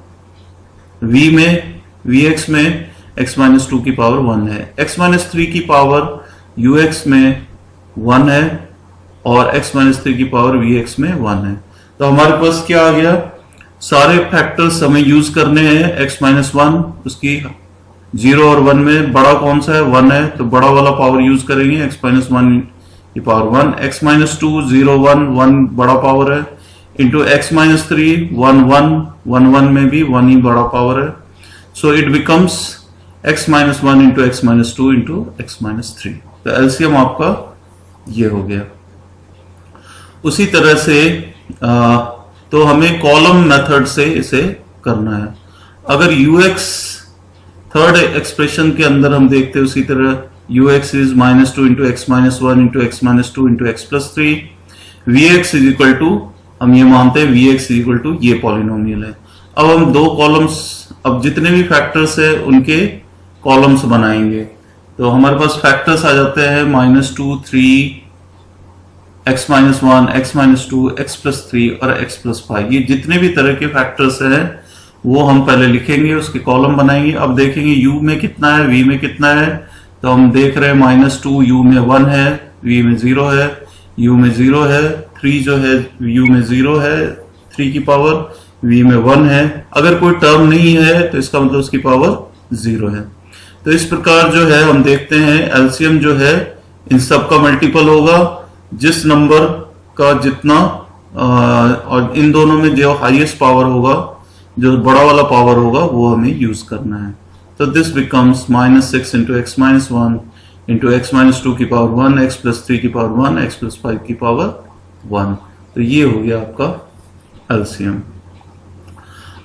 vx में x माइनस 2 की पावर 1 है। x माइनस 3 की पावर ux में 1 है और x माइनस 3 की पावर vx में 1 है। तो हमारे पास क्या आ गया, सारे फैक्टर्स हमें यूज करने हैं। x माइनस 1, उसकी 0 और 1 में बड़ा कौन सा है, 1 है, तो बड़ा वाला पावर यूज करेंगे, x माइनस 1 की पावर 1। x माइनस 2, 0, 1, 1 बड़ा पावर है, इंटू x माइनस 3, 1, 1, 1, 1 में भी 1 ही बड़ा पावर है। So it becomes x minus 1 into x minus 2 into x minus 3। तो एलसीएम आपका ये हो गया। उसी तरह से तो हमें कॉलम मेथड से इसे करना है। अगर ux थर्ड एक्सप्रेशन के अंदर हम देखते हैं उसी तरह ux is -2 into x minus one into x minus two into x plus three, vx is equal to, हम ये मानते हैं vx इज इक्वल टू ये पॉलिनोमियल है। अब हम दो कॉलम्स, अब जितने भी फैक्टर्स है उनके कॉलम्स बनाएंगे। तो हमारे पास फैक्टर्स आ जाते हैं -2, 3, x minus one, x minus to, x plus three और x प्लस फाइव। ये जितने भी तरह के फैक्टर्स हैं वो हम पहले लिखेंगे, उसके कॉलम बनाएंगे। अब देखेंगे u में कितना है, v में कितना है। तो हम देख रहे हैं -2 u में 1 है, v में 0 है, u में 0 है, 3 जो है u में 0 है 3 की पावर, v में 1 है। अगर कोई टर्म नहीं है तो इसका मतलब उसकी पावर 0 है। तो इस प्रकार जो है हम देखते हैं एलसीएम जो है इन सब का मल्टीपल होगा, जिस नंबर का जितना और इन दोनों में जो हाईएस्ट पावर होगा, जो बड़ा वाला पावर होगा वो हमें यूज करना है। तो this becomes -6 into x minus one into x minus to की पावर 1, एक्स प्लस थ्री की पावर 1, एक्स प्लस फाइव की पावर 1। तो ये हो गया आपका एलसीएम।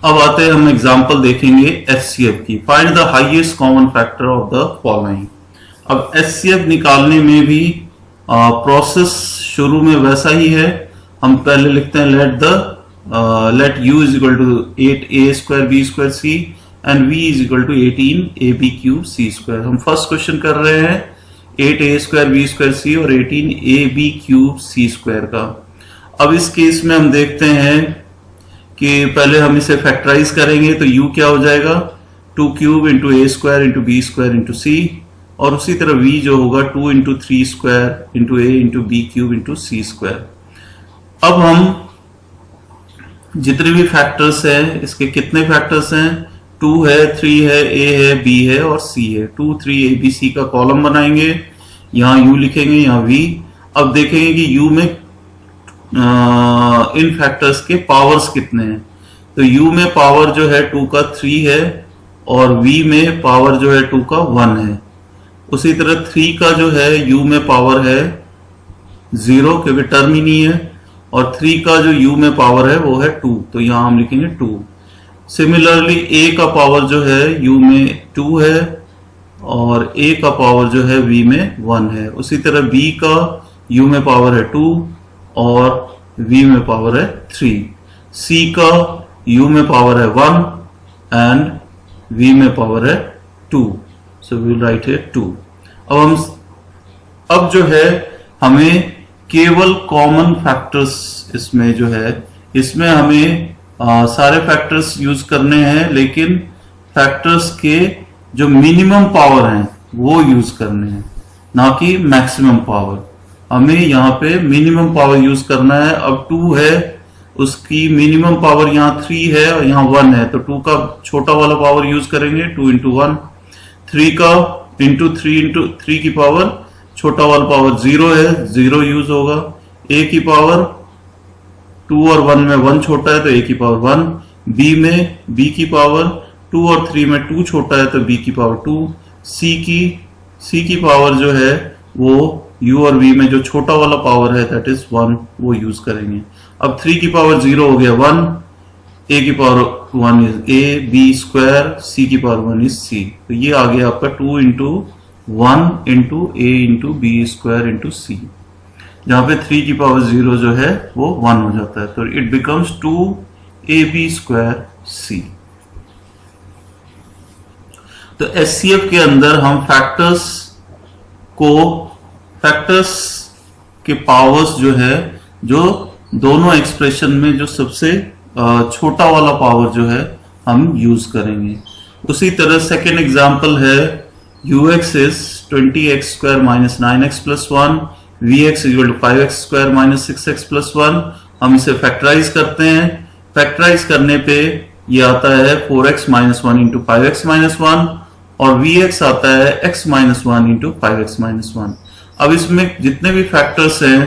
अब आते हैं हम एग्जांपल देखेंगे एचसीएफ की। Find the highest common factor of the following. अब एचसीएफ निकालने में भी प्रोसेस शुरू में वैसा ही है। हम पहले लिखते हैं let u is equal to 8a square b square c and v is equal to 18ab cube c square. हम फर्स्ट क्वेश्चन कर रहे हैं 8a square b square c और 18ab क्यूब c स्क्वायर का। अब इस केस में हम देखते हैं कि पहले हम इसे फैक्टराइज करेंगे तो u क्या हो जाएगा, 2 cube into a square into b square into c, और उसी तरह v जो होगा 2 into 3 square into a into b cube into c square. अब हम जितने भी फैक्टर्स हैं, इसके कितने फैक्टर्स हैं, 2 है, 3 है, a है, b है और c है। 2, 3, a, b, c का कॉलम बनाएंगे, यहाँ u लिखेंगे, यहाँ v। अब देखेंगे कि u में इन फैक्टर्स के पावर्स कितने हैं। तो u में पावर जो है 2 का 3 है और v में पावर जो है 2 का 1 है। उसी तरह 3 का जो है u में पावर है 0 क्योंकि टर्म ही नहीं है, और 3 का जो u में पावर है वो है 2, तो यहां हम लिखेंगे 2। सिमिलरली a का पावर जो है u में 2 है और a का पावर जो है v में 1 है। उसी तरह b का u में पावर है 2 और v में पावर है 3। c का u में पावर है 1 एंड v में पावर है 2, so we will write here 2। अब जो है हमें केवल कॉमन फैक्टर्स इसमें जो है, इसमें हमें सारे फैक्टर्स यूज करने हैं, लेकिन फैक्टर्स के जो मिनिमम पावर हैं वो यूज करने हैं, ना कि मैक्सिमम पावर। हमें यहाँ पे मिनिमम पावर यूज करना है। अब 2 है, उसकी मिनिमम पावर यहाँ 3 है और यहाँ 1 है, तो 2 का छोटा वाला पावर यूज करेंगे, 2 इंटू 1। 3 का इंटू 3 की पावर छोटा वाला पावर 0 है, 0 यूज होगा। a की पावर 2 और 1 में 1 छोटा है तो a की पावर 1। b में b की पावर 2 और 3 में 2 छोटा है तो b की पावर 2। c की पावर जो है वो u और v में जो छोटा वाला पावर है दैट इज 1, वो यूज करेंगे। अब 3 की पावर 0 हो गया 1, a की power 1 is a, b square, c की पावर 1 इज c। तो ये आ गया आपका 2 into 1 into a into b square into c, जहां पे 3 की पावर 0 जो है वो 1 हो जाता है, तो it becomes 2ab square c। तो एचसीएफ के अंदर हम फैक्टर्स के पावर्स जो है, जो दोनों एक्सप्रेशन में जो सबसे छोटा वाला पावर जो है हम यूज करेंगे। उसी तरह सेकेंड एग्जांपल है ux is 20x square minus 9x plus 1, vx is equal to 5x square minus 6x plus 1। हम इसे फैक्टराइज करते हैं। फैक्टराइज करने पे ये आता है 4x minus 1 into 5x minus 1 और vx आता है x minus 1 into 5x minus 1। अब इसमें जितने भी फैक्टर्स हैं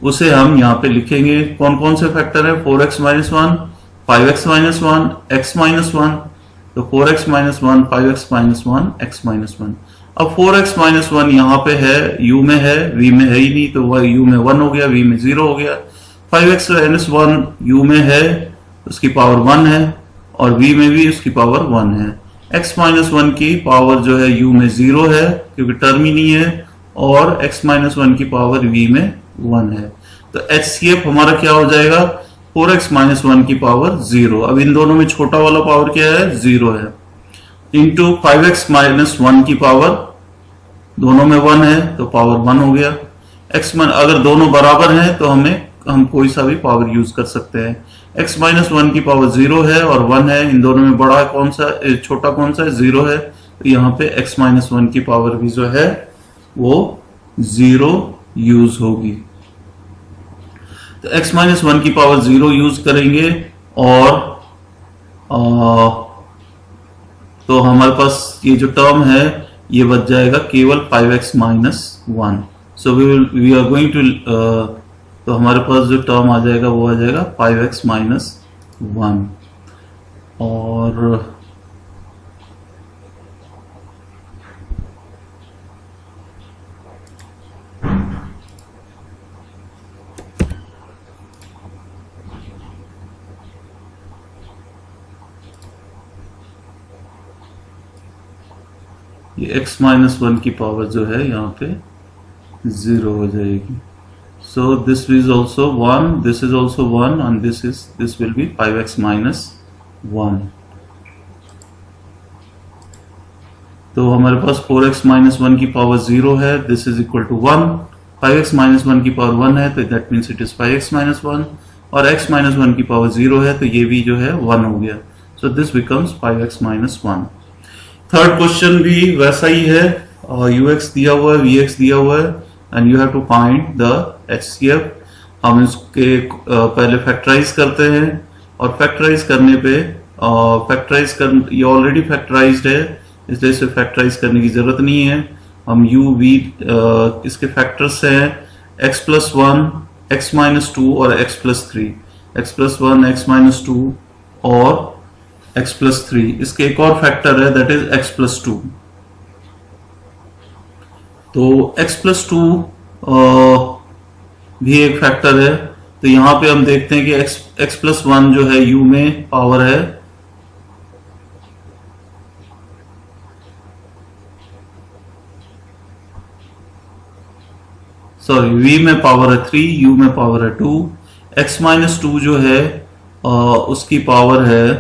उसे हम यहाँ पे लिखेंगे। कौन कौन से फैक्टर है, 4x minus 1, 5x minus 1, x minus 1। तो 4x minus 1, 5x minus 1, x minus 1। अब 4x minus 1 यहाँ पे है, u में है, v में है ही नहीं, तो वह u में 1 हो गया, v में 0 हो गया। 5x माइनस 1 u में है, उसकी पावर 1 है, और v में भी उसकी पावर 1 है। x माइनस 1 की पावर जो है u में 0 है क्योंकि टर्म ही नहीं है, और x माइनस 1 की पावर v में 1 है। तो HCF हमारा क्या हो जाएगा, 4x माइनस 1 की पावर 0। अब इन दोनों में छोटा वाला पावर क्या है, 0 है, इंटू 5x माइनस 1 की पावर, दोनों में 1 है तो पावर 1 हो गया। अगर दोनों बराबर हैं तो हम कोई सा भी पावर यूज कर सकते हैं। x माइनस 1 की पावर 0 है और 1 है, इन दोनों में बड़ा कौन सा, छोटा कौन सा है, 0 है, तो यहाँ पे x माइनस 1 की पावर भी जो है वो 0 यूज होगी। तो x माइनस 1 की पावर 0 यूज करेंगे, और तो हमारे पास ये जो टर्म है ये बच जाएगा केवल 5x minus 1। So we are going to, तो हमारे पास जो टर्म आ जाएगा वो आ जाएगा 5x माइनस 1। और ये x माइनस 1 की पावर जो है यहाँ पे 0 हो जाएगी। So this is also 1, this is also 1, and this will be 5x minus 1। तो हमारे पास 4x माइनस 1 की पावर 0 है, this is equal to 1, 5x minus 1 की पावर 1 है तो that means it is 5x minus 1, और x माइनस 1 की power 0 है तो ये भी जो है 1 हो गया। सो this becomes 5x minus 1। Third question भी वैसा ही है, ux दिया हुआ है, vx दिया हुआ है, and you have to find the HCF। हम इसके पहले फैक्टराइज करते हैं, और फैक्टराइज करने पे ये ऑलरेडी फैक्टराइज्ड है इसलिए इसे फैक्टराइज करने की जरूरत नहीं है। हम u v इसके फैक्टर्स हैं x प्लस 1, x माइनस 2 और x plus 3, x plus 1, x minus 2 और x प्लस 3। इसके एक और फैक्टर है दैट इज x प्लस 2। तो x प्लस 2 भी एक फैक्टर है, तो यहां पे हम देखते हैं कि x प्लस 1 जो है u में पावर है, सॉरी v में पावर है 3, u में पावर है 2, x माइनस 2 जो है उसकी पावर है,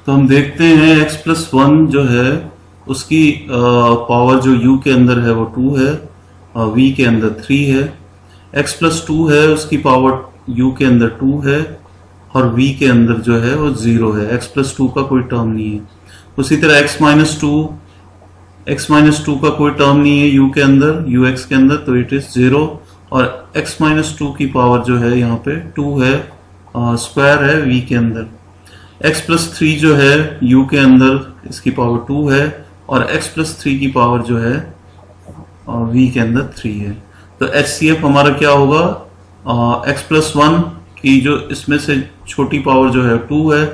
तो हम देखते हैं x प्लस 1 जो है उसकी पावर जो u के अंदर है वो 2 है, v के अंदर 3 है, x प्लस 2 है उसकी पावर u के अंदर 2 है, और v के अंदर जो है वो 0 है, x प्लस 2 का कोई टर्म नहीं है। उसी तरह x माइनस 2 का कोई टर्म नहीं है u के अंदर, ux के अंदर, तो इट इज 0, और x माइनस 2 की पावर जो है यहाँ पे 2 है, स्क्वायर है v के अंदर। x प्लस 3 जो है u के अंदर इसकी पावर 2 है, और x प्लस 3 की पावर जो है v के अंदर 3 है। तो HCF हमारा क्या होगा, x प्लस 1 की जो इसमें से छोटी पावर जो है 2 है,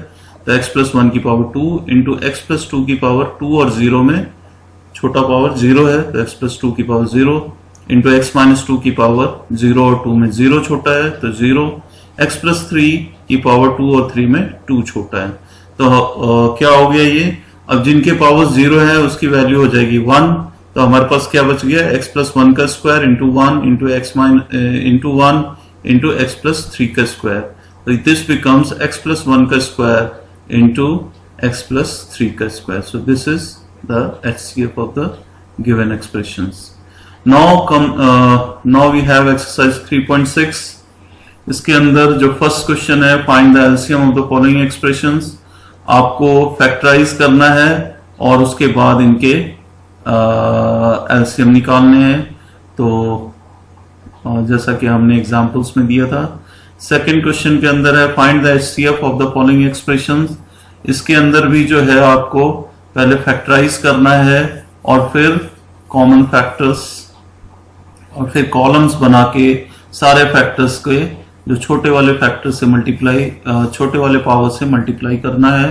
तो x प्लस 1 की पावर 2 इंटू x प्लस 2 की पावर 2 और 0 में छोटा पावर 0 है तो x प्लस 2 की पावर 0 इंटू x माइनस 2 की पावर 0 और 2 में 0 छोटा है तो 0, x प्लस 3 की पावर 2 और 3 में 2 छोटा है। तो क्या हो गया ये, अब जिनके पावर 0 है उसकी वैल्यू हो जाएगी 1, तो हमारे पास क्या बच गया, x प्लस 1 का square into 1 into x into 1 into x plus 3 का स्क्वायर, तो दिस बिकम्स x प्लस 1 का स्क्वायर इंटू x प्लस 3 का square. So this is the HCF of the given expressions. Now we have exercise 3.6। इसके अंदर जो first question है, find the LCM of the following expressions. आपको factorise करना है और उसके बाद इनके एलसीएम निकालने हैं। तो जैसा कि हमने एग्जांपल्स में दिया था। सेकंड क्वेश्चन के अंदर है find the HCF of the following expressions. इसके अंदर भी जो है आपको पहले फैक्टराइज करना है और फिर कॉमन फैक्टर्स और फिर कॉलम्स बना के सारे फैक्टर्स के जो छोटे वाले फैक्टर से मल्टीप्लाई, छोटे वाले पावर से मल्टीप्लाई करना है।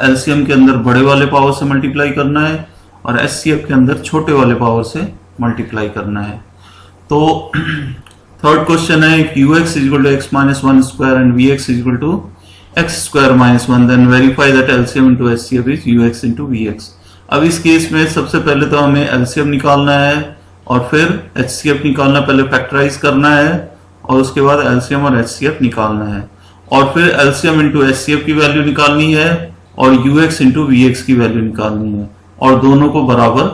एलसीएम के अंदर बड़े वाले पावर से मल्टीप्लाई करना है और HCF के अंदर छोटे वाले पावर से मल्टीप्लाई करना है। तो थर्ड क्वेश्चन है if ux is equal to x minus 1 square and vx is equal to x square minus 1 then verify that LCM into HCF is ux into vx। अब इस केस में सबसे पहले तो हमें LCM निकालना है और फिर HCF निकालना, पहले फैक्टराइज करना है और उसके बाद LCM और HCF निकालना है और फिर LCM into HCF की वैल्यू निकालनी है और ux into vx की वैल्यू निकालनी है और दोनों को बराबर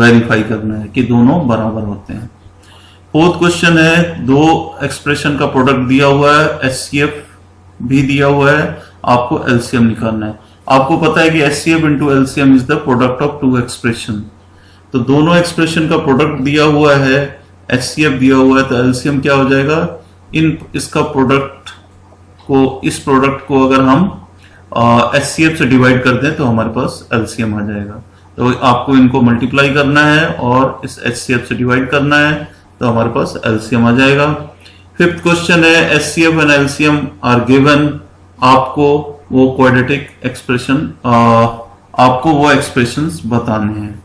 वेरीफाई करना है कि दोनों बराबर होते हैं। फोर्थ क्वेश्चन है, दो एक्सप्रेशन का प्रोडक्ट दिया हुआ है, HCF भी दिया हुआ है, आपको LCM निकालना है। आपको पता है कि HCF into LCM is the product of two expression, तो दोनों एक्सप्रेशन का प्रोडक्ट दिया हुआ है, HCF दिया हुआ है, तो LCM क्या हो जाएगा, इसका प्रोडक्ट को, इस प्रोडक्ट को अगर हम HCF से डिवाइड कर दें तो हमारे पास LCM आ जाएगा। तो आपको इनको मल्टीप्लाई करना है और इस HCF से डिवाइड करना है तो हमारे पास LCM आ जाएगा। फिफ्थ क्वेश्चन है HCF and LCM are given, आपको वो क्वाड्रेटिक एक्सप्रेशन, आपको वो एक्सप्रेशंस बताने हैं।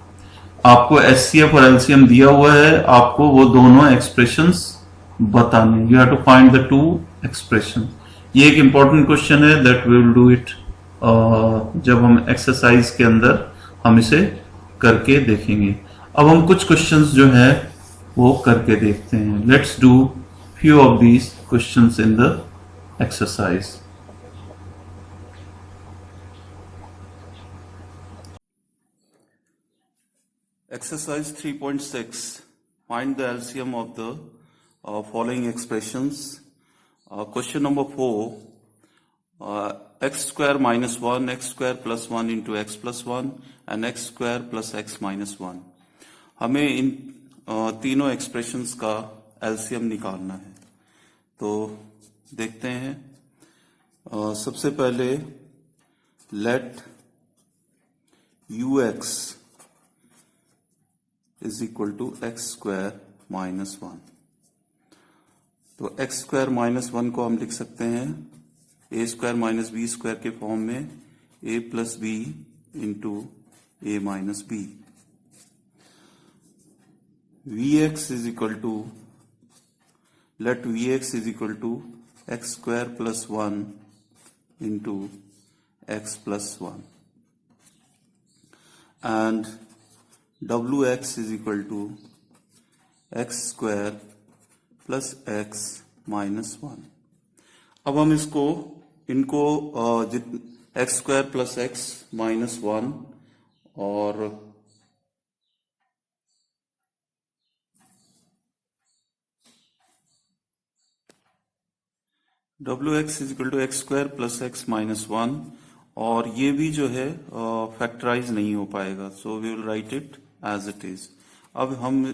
आपको HCF और LCM दिया हुआ है, आपको वो दोनों एक्सप्रेशंस बताने हैं। You have to find the two expression. ये एक इंपॉर्टेंट क्वेश्चन है, that we will do it जब हम एक्सरसाइज के अंदर हम इसे करके देखेंगे। अब हम कुछ क्वेश्चंस जो है वो करके देखते हैं। Let's do few of these questions in the exercise. Exercise 3.6. Find the LCM of the following expressions. Question number 4. X square minus 1, x square plus 1 into x plus 1 and x square plus x minus 1. हमें इन तीनों expressions का LCM निकालना है। तो देखते हैं, सबसे पहले let ux is equal to x square minus 1। तो एक्स स्क्वायर माइनस 1 को हम लिख सकते हैं a square minus b square के फॉर्म में, a plus b into a minus b. Vx is equal to, let Vx is equal to x square plus 1 into x plus 1 and Wx is equal to x square plus x minus 1। अब हम इनको x square plus x minus 1 और Wx is equal to x square plus x minus 1 और ये भी जो है factorise नहीं हो पाएगा, so we will write it as it is. अब हम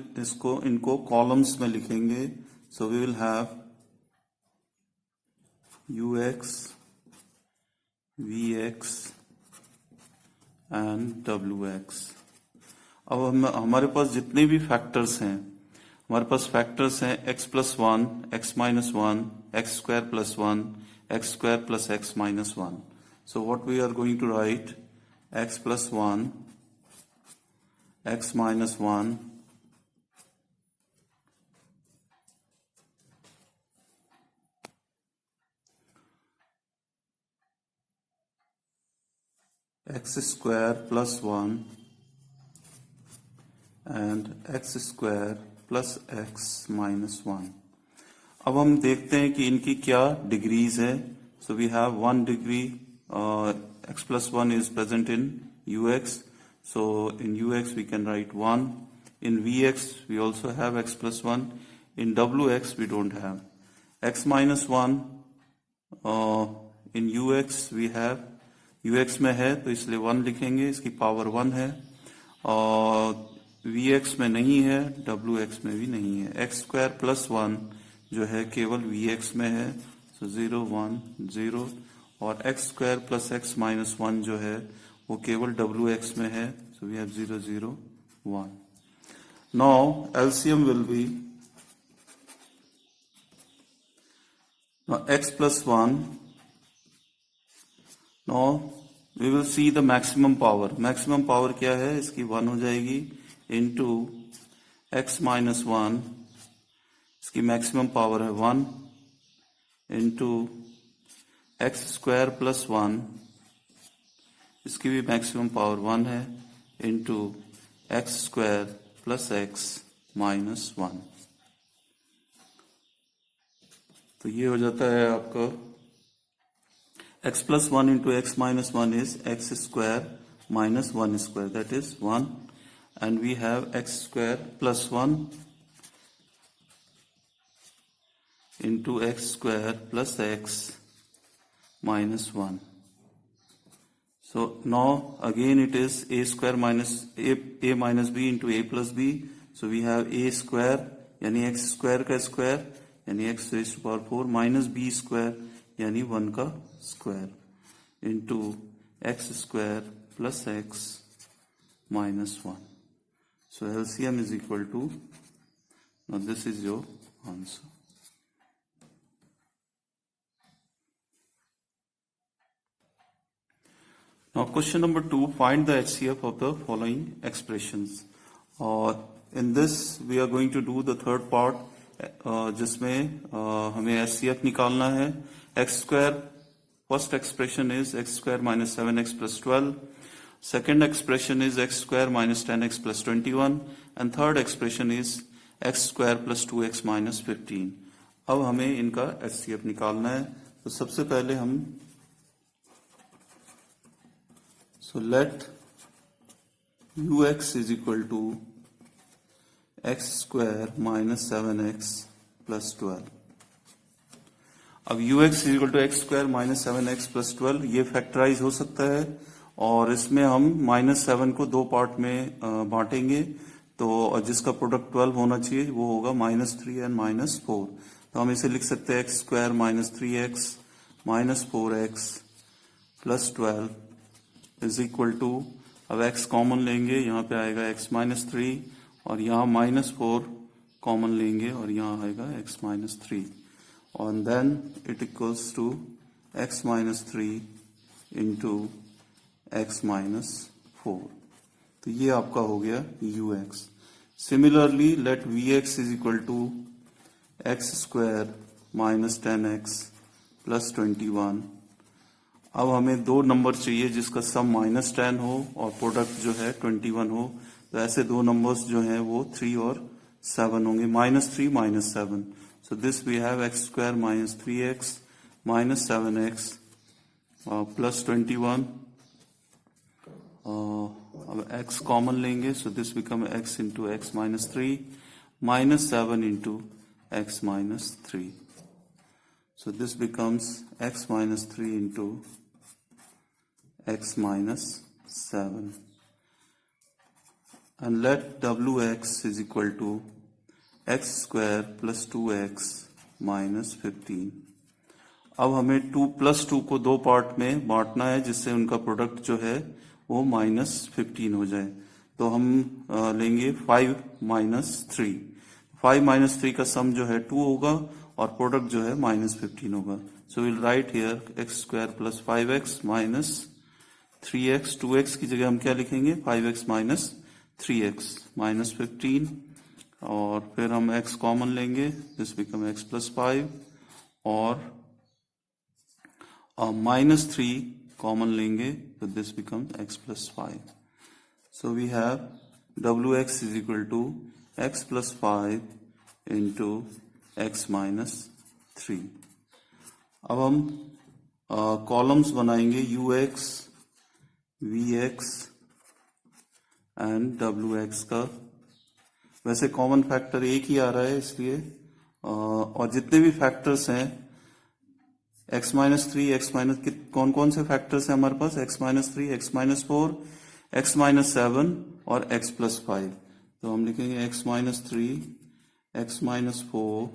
इनको कॉलम्स में लिखेंगे, so we will have ux, vx and wx। अब हमारे पास जितने भी फैक्टर्स हैं, हमारे पास फैक्टर्स हैं x plus 1, x minus 1, x square plus 1, x square plus x minus 1. So what we are going to write, x plus 1, x minus 1, x square plus 1 and x square plus x minus 1। अब हम देखते हैं कि इनकी क्या degrees है। So we have 1 degree, x plus 1 is present in ux, so in ux we can write 1, in vx we also have x plus 1, in wx we don't have x minus 1, in ux we have, ux में है तो इसलिए 1 लिखेंगे, इसकी power 1 है, और vx में नहीं है, wx में भी नहीं है। x स्क्वायर प्लस 1 जो है केवल vx में है, सो 0 1 0, और x square plus x minus 1 जो है वो केवल wx में है, so we have 0 0 1। Now LCM will be x plus 1, now we will see the maximum power. Maximum power क्या है, इसकी 1 हो जाएगी, इंटू x माइनस 1 इसकी मैक्सिमम पावर है 1 इंटू एक्स स्क्वायर प्लस 1, इसकी भी मैक्सिमम पावर 1 है, into x square plus x minus 1। तो ये हो जाता है आपका x plus 1 into x minus 1 is x square minus 1 square, that is 1, and we have x square plus 1 into x square plus x minus 1. So now again it is a square minus a minus b into a plus b. So we have a square यानी x square का square यानी x raised to power 4 minus b square यानी 1 का square into x square plus x minus 1. So LCM is equal to, now this is your answer. Now question number 2, find the HCF of the following expressions. In this we are going to do the third part, जिसमें हमें HCF निकालना है. X square, first expression is x square minus 7x plus 12. Second expression is x square minus 10x plus 21. And third expression is x square plus 2x minus 15. अब हमें इनका HCF निकालना है. तो सबसे पहले हम let ux is equal to x square minus 7x plus 12. अब ux is equal to x square minus 7x plus 12 ये फैक्टराइज हो सकता है, और इसमें हम -7 को दो पार्ट में बांटेंगे, तो जिसका प्रोडक्ट 12 होना चाहिए वो होगा -3 एंड -4. तो हम इसे लिख सकते हैं x square minus 3x minus 4x plus 12 is equal to, अब x कॉमन लेंगे, यहाँ पे आएगा x माइनस 3, और यहाँ -4 कॉमन लेंगे और यहाँ आएगा x माइनस 3, और then it equals to x minus 3 into x minus 4. तो ये आपका हो गया ux. Similarly let vx is equal to x square minus 10x plus 21. अब हमें दो नंबर चाहिए जिसका सम -10 हो और प्रोडक्ट जो है 21 हो. तो ऐसे दो नंबर्स जो हैं वो 3 और 7 होंगे, -3 -7. So this we have x square minus 3x minus 7x plus 21. अब x कॉमन लेंगे, so this become x into x minus 3 minus 7 into x minus 3. So this becomes x minus 3 into x minus 7. And let wx is equal to x square plus 2x minus 15. अब हमें 2 plus 2 को दो part में बांटना है जिससे उनका product जो है वो -15 हो जाए. तो हम लेंगे 5 minus 3. 5 minus 3 का सम जो है 2 होगा और प्रोडक्ट जो है -15 होगा. So will write here x square plus 5x minus 3x. 2x की जगह हम क्या लिखेंगे, 5x माइनस 3x माइनस 15, और फिर हम x कॉमन लेंगे, दिस बिकम x प्लस 5, और -3 कॉमन लेंगे तो this become x plus 5. So we have wx is equal to x plus 5 into x minus 3. अब हम कॉलम्स बनाएंगे ux, vx एंड wx का. वैसे कॉमन फैक्टर एक ही आ रहा है इसलिए, और जितने भी फैक्टर्स हैं x माइनस 3, x माइनस, कौन कौन से फैक्टर्स हैं हमारे पास, x minus 3, x minus 4, x minus 7 और x प्लस 5. तो हम लिखेंगे x minus 3, x minus 4,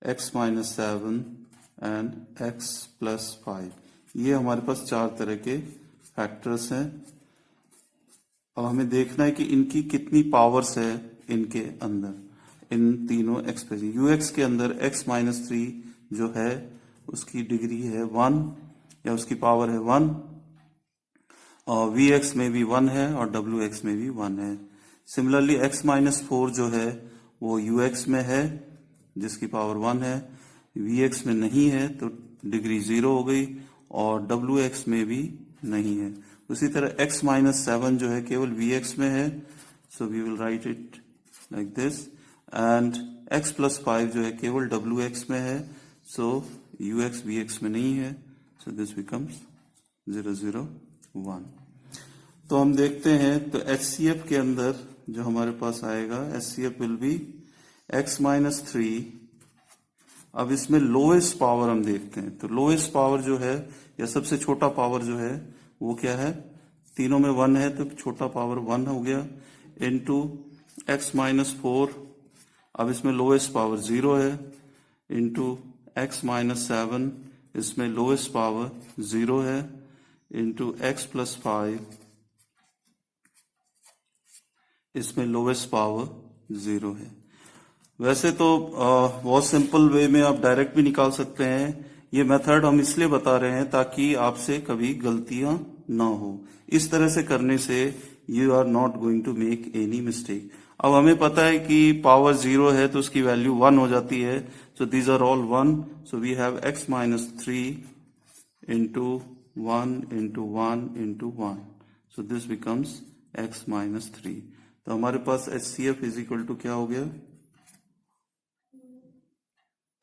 x minus 7 and x plus 5. ये हमारे पास चार तरह के फैक्टर्स हैं. अब हमें देखना है कि इनकी कितनी पावर्स है इनके अंदर, इन तीनों एक्सप्रेशन. ux के अंदर x माइनस 3 जो है उसकी डिग्री है 1 या उसकी पावर है 1, और vx में भी 1 है और wx में भी 1 है. सिमिलरली x माइनस 4 जो है वो ux में है जिसकी पावर 1 है, vx में नहीं है तो डिग्री 0 हो गई, और wx में भी नहीं है। उसी तरह x माइनस 7 जो है केवल vx में है, so we will write it like this, and x plus 5 जो है केवल wx में है, सो ux vx में नहीं है, सो दिस बिकम्स 0 0 1। तो हम देखते हैं तो HCF के अंदर जो हमारे पास आएगा HCF will be x minus 3। अब इसमें लोएस्ट पावर हम देखते हैं, तो लोएस्ट पावर जो है या सबसे छोटा पावर जो है वो क्या है, तीनों में 1 है तो छोटा पावर 1 हो गया, इनटू x माइनस 4। अब इसमें लोएस्ट पावर 0 है, इनटू x माइनस 7, इसमें लोएस्ट पावर 0 है, इनटू x प्लस 5, इसमें लोएस्ट पावर 0 है। वैसे तो बहुत सिंपल वे में आप डायरेक्ट भी निकाल सकते हैं, ये मेथड हम इसलिए बता रहे हैं ताकि आपसे कभी गलतियां ना हो। इस तरह से करने से you are not going to make any mistake. अब हमें पता है कि पावर 0 है तो उसकी वैल्यू 1 हो जाती है, so these are all 1, so we have x minus 3 into 1 into 1 into 1, so this becomes x minus 3। तो हमारे पास HCF इज इक्वल टू क्या हो गया,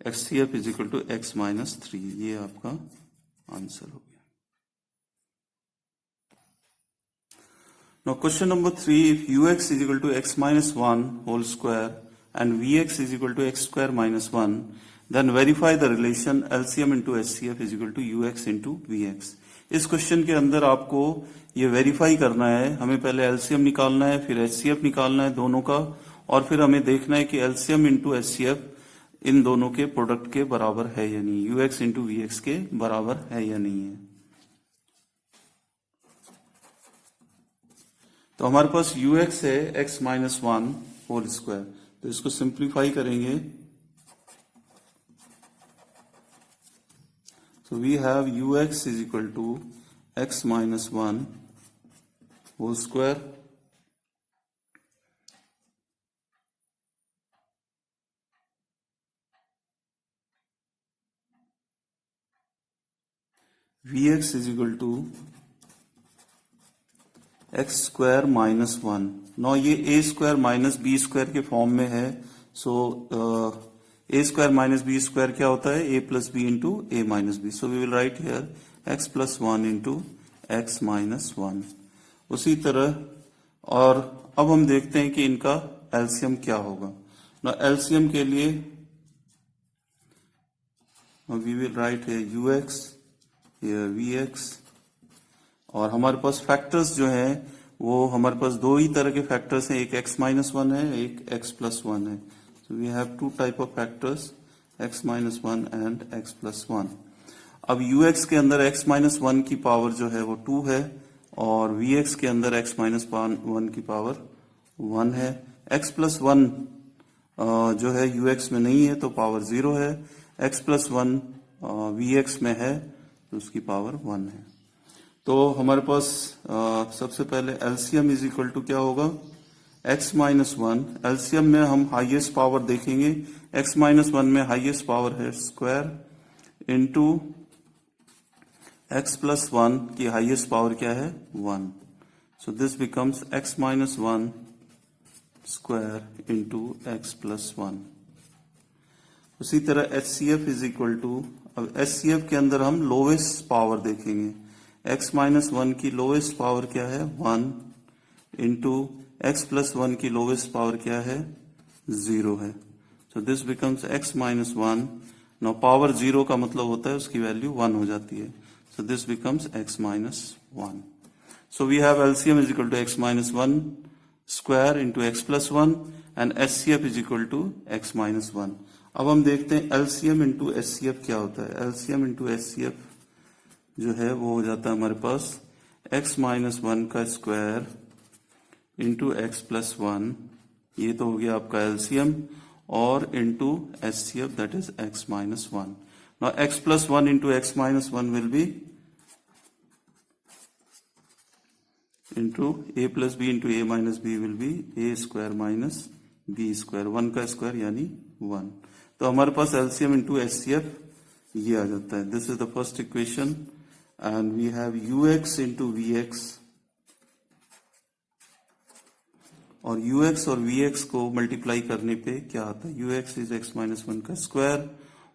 HCF is equal to x minus 3, ये आपका आंसर हो गया। Now question number 3, if ux is equal to x minus 1 whole square and vx is equal to x square minus 1, then verify the relation LCM into HCF is equal to ux into vx। इस question के अंदर आपको ये verify करना है, हमें पहले LCM निकालना है, फिर HCF निकालना है दोनों का, और फिर हमें देखना है कि LCM into HCF इन दोनों के प्रोडक्ट के बराबर है या नहीं, ux into vx के बराबर है या नहीं है। तो हमारे पास ux है x माइनस 1 होल स्क्वायर, तो इसको सिंप्लीफाई करेंगे, so we have ux is equal to x minus 1 whole square vx is equal to x square minus 1। No ये a square minus b square के फॉर्म में है, so a square minus b square क्या होता है, a plus b into a minus b, so we will write here x plus 1 into x minus 1। उसी तरह और अब हम देखते हैं कि इनका एलसीएम क्या होगा। ना एलसीएम के लिए वी विल राइट है ux, vx, और हमारे पास फैक्टर्स जो हैं वो हमारे पास दो ही तरह के फैक्टर्स हैं, एक x माइनस 1 है, एक x प्लस 1 है। So we have two type of factors, x minus 1 and x plus 1। अब ux के अंदर x माइनस 1 की पावर जो है वो 2 है, और vx के अंदर x माइनस 1 की पावर 1 है। x प्लस 1 जो है ux में नहीं है तो पावर 0 है, x प्लस 1 vx में है तो उसकी पावर 1 है। तो हमारे पास सबसे पहले एलसीएम इज इक्वल टू क्या होगा, x माइनस 1। एलसीएम में हम हाईएस्ट पावर देखेंगे, x माइनस 1 में हाईएस्ट पावर है स्क्वायर इंटू x प्लस 1 की हाईएस्ट पावर क्या है 1, so this becomes x minus 1 square into x plus 1। उसी तरह HCF इज इक्वल टू, अब HCF के अंदर हम लोवेस्ट पावर देखेंगे, x माइनस 1 की लोवेस्ट पावर क्या है 1 इंटू एक्स प्लस 1 की लोवेस्ट पावर क्या है 0 है, so this becomes x minus 1। Now power 0 का मतलब होता है उसकी वैल्यू 1 हो जाती है, so this becomes x minus 1। So we have LCM is equal to x minus 1 square into x plus 1 and HCF is equal to x minus 1। अब हम देखते हैं LCM इंटू HCF क्या होता है। LCM इंटू HCF जो है वो हो जाता है हमारे पास x माइनस 1 का स्क्वायर इंटू एक्स प्लस 1, ये तो हो गया आपका LCM, और into HCF that is x minus 1। Now x plus 1 into x minus 1 will be into a plus b into a minus b will be a square minus b square, 1 का square यानी 1। तो हमारे पास LCM into HCF ये आ जाता है। This is the first equation and we have u x into v x, और u x और वीएक्स को मल्टीप्लाई करने पे क्या आता है, यूएक्स इज एक्स माइनस 1 का स्क्वायर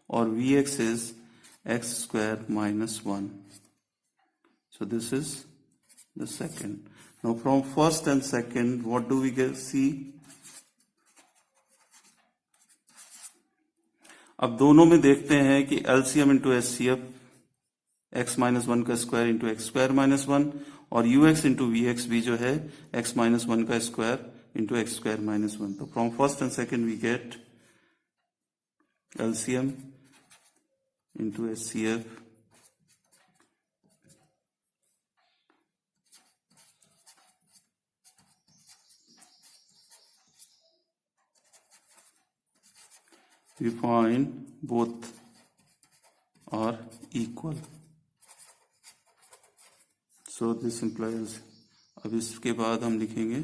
और VX is x square minus 1। So this is the second. Now from first and second, what do we get? See, अब दोनों में देखते हैं कि LCM into HCF x minus 1 का square into x square minus 1, और UX into VX भी जो है एक्स माइनस 1 का square into x square minus 1। तो from first and second we get LCM into HCF we find both are equal. So this implies, अब इसके बाद हम लिखेंगे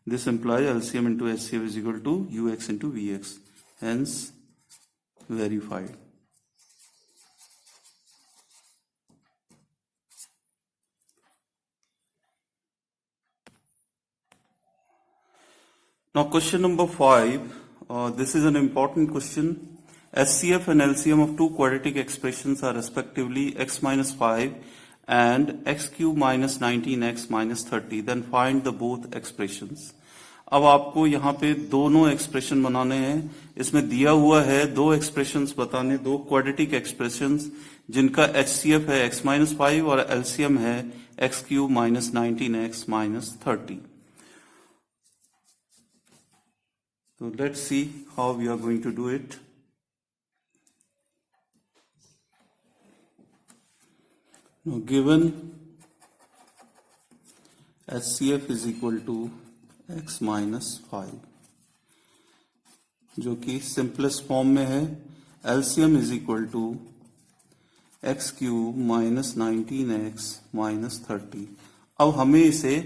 this implies LCM into HCF is equal to UX into VX, hence verified. Now question number 5. This is an important question. HCF and LCM of two quadratic expressions are respectively x minus 5 and x cube minus 19x minus 30. Then find the both expressions. अब आपको यहाँ पे दोनों expression बनाने हैं। इसमें दिया हुआ है दो एक्सप्रेशंस बताने, दो क्वाड्रेटिक एक्सप्रेशंस जिनका HCF है x माइनस 5 और LCM है x cube minus 19x minus 30. So let's see how we are going to do it. Now given HCF is equal to x minus 5, जो कि सिंपलेस्ट फॉर्म में है, LCM is equal to x cube minus 19x minus 30. अब हमें इसे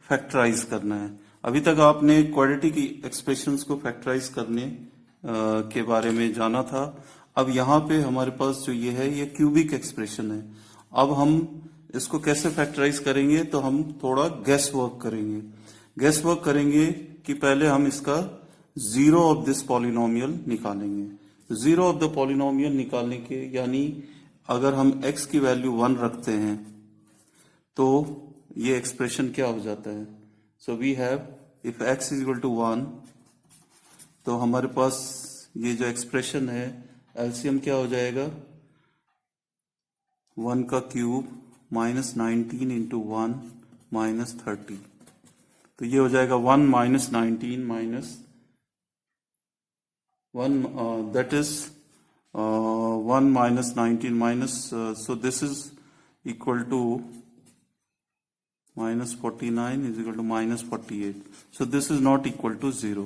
factorise करना है। अभी तक आपने क्वाड्रेटिक एक्सप्रेशंस को फैक्टराइज करने के बारे में जाना था। अब यहाँ पे हमारे पास जो ये है ये क्यूबिक एक्सप्रेशन है। अब हम इसको कैसे फैक्टराइज करेंगे, तो हम थोड़ा गैस वर्क करेंगे। गैस वर्क करेंगे कि पहले हम इसका जीरो ऑफ दिस पॉलिनोमियल निकालेंगे। जीरो ऑफ द पॉलिनोमियल निकालने के यानी अगर हम x की वैल्यू 1 रखते हैं तो ये एक्सप्रेशन क्या हो जाता है। So we have if x is equal to 1, तो हमारे पास ये जो एक्सप्रेशन है एलसीएम क्या हो जाएगा, 1 का क्यूब माइनस 19 इंटू 1 माइनस 30. तो ये हो जाएगा 1 minus 19 minus 1, that is 1 minus 19 minus, so this is equal to minus 49 is equal to minus 48. So this is not equal to 0.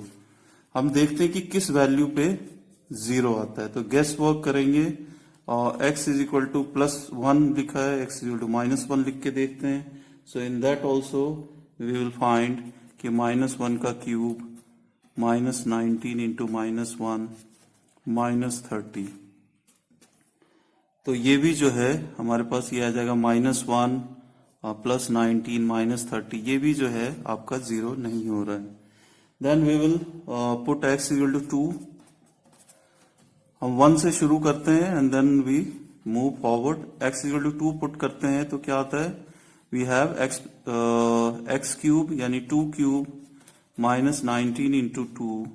हम देखते हैं कि किस वैल्यू पे 0 आता है। तो गैस वर्क करेंगे और x is equal to plus 1 लिखा है, x is equal to minus 1 लिख के देखते हैं। So in that also we will find कि minus 1 का cube minus 19 into minus 1 minus 30. तो ये भी जो है हमारे पास ये आ जाएगा minus 1 प्लस 19 माइनस 30, ये भी जो है आपका 0 नहीं हो रहा है। Then we will put x equal to 2, हम 1 से शुरू करते हैं and then we move forward. x equal to 2 put करते हैं तो क्या आता है, वी हैव x क्यूब यानी 2 cube minus 19 into 2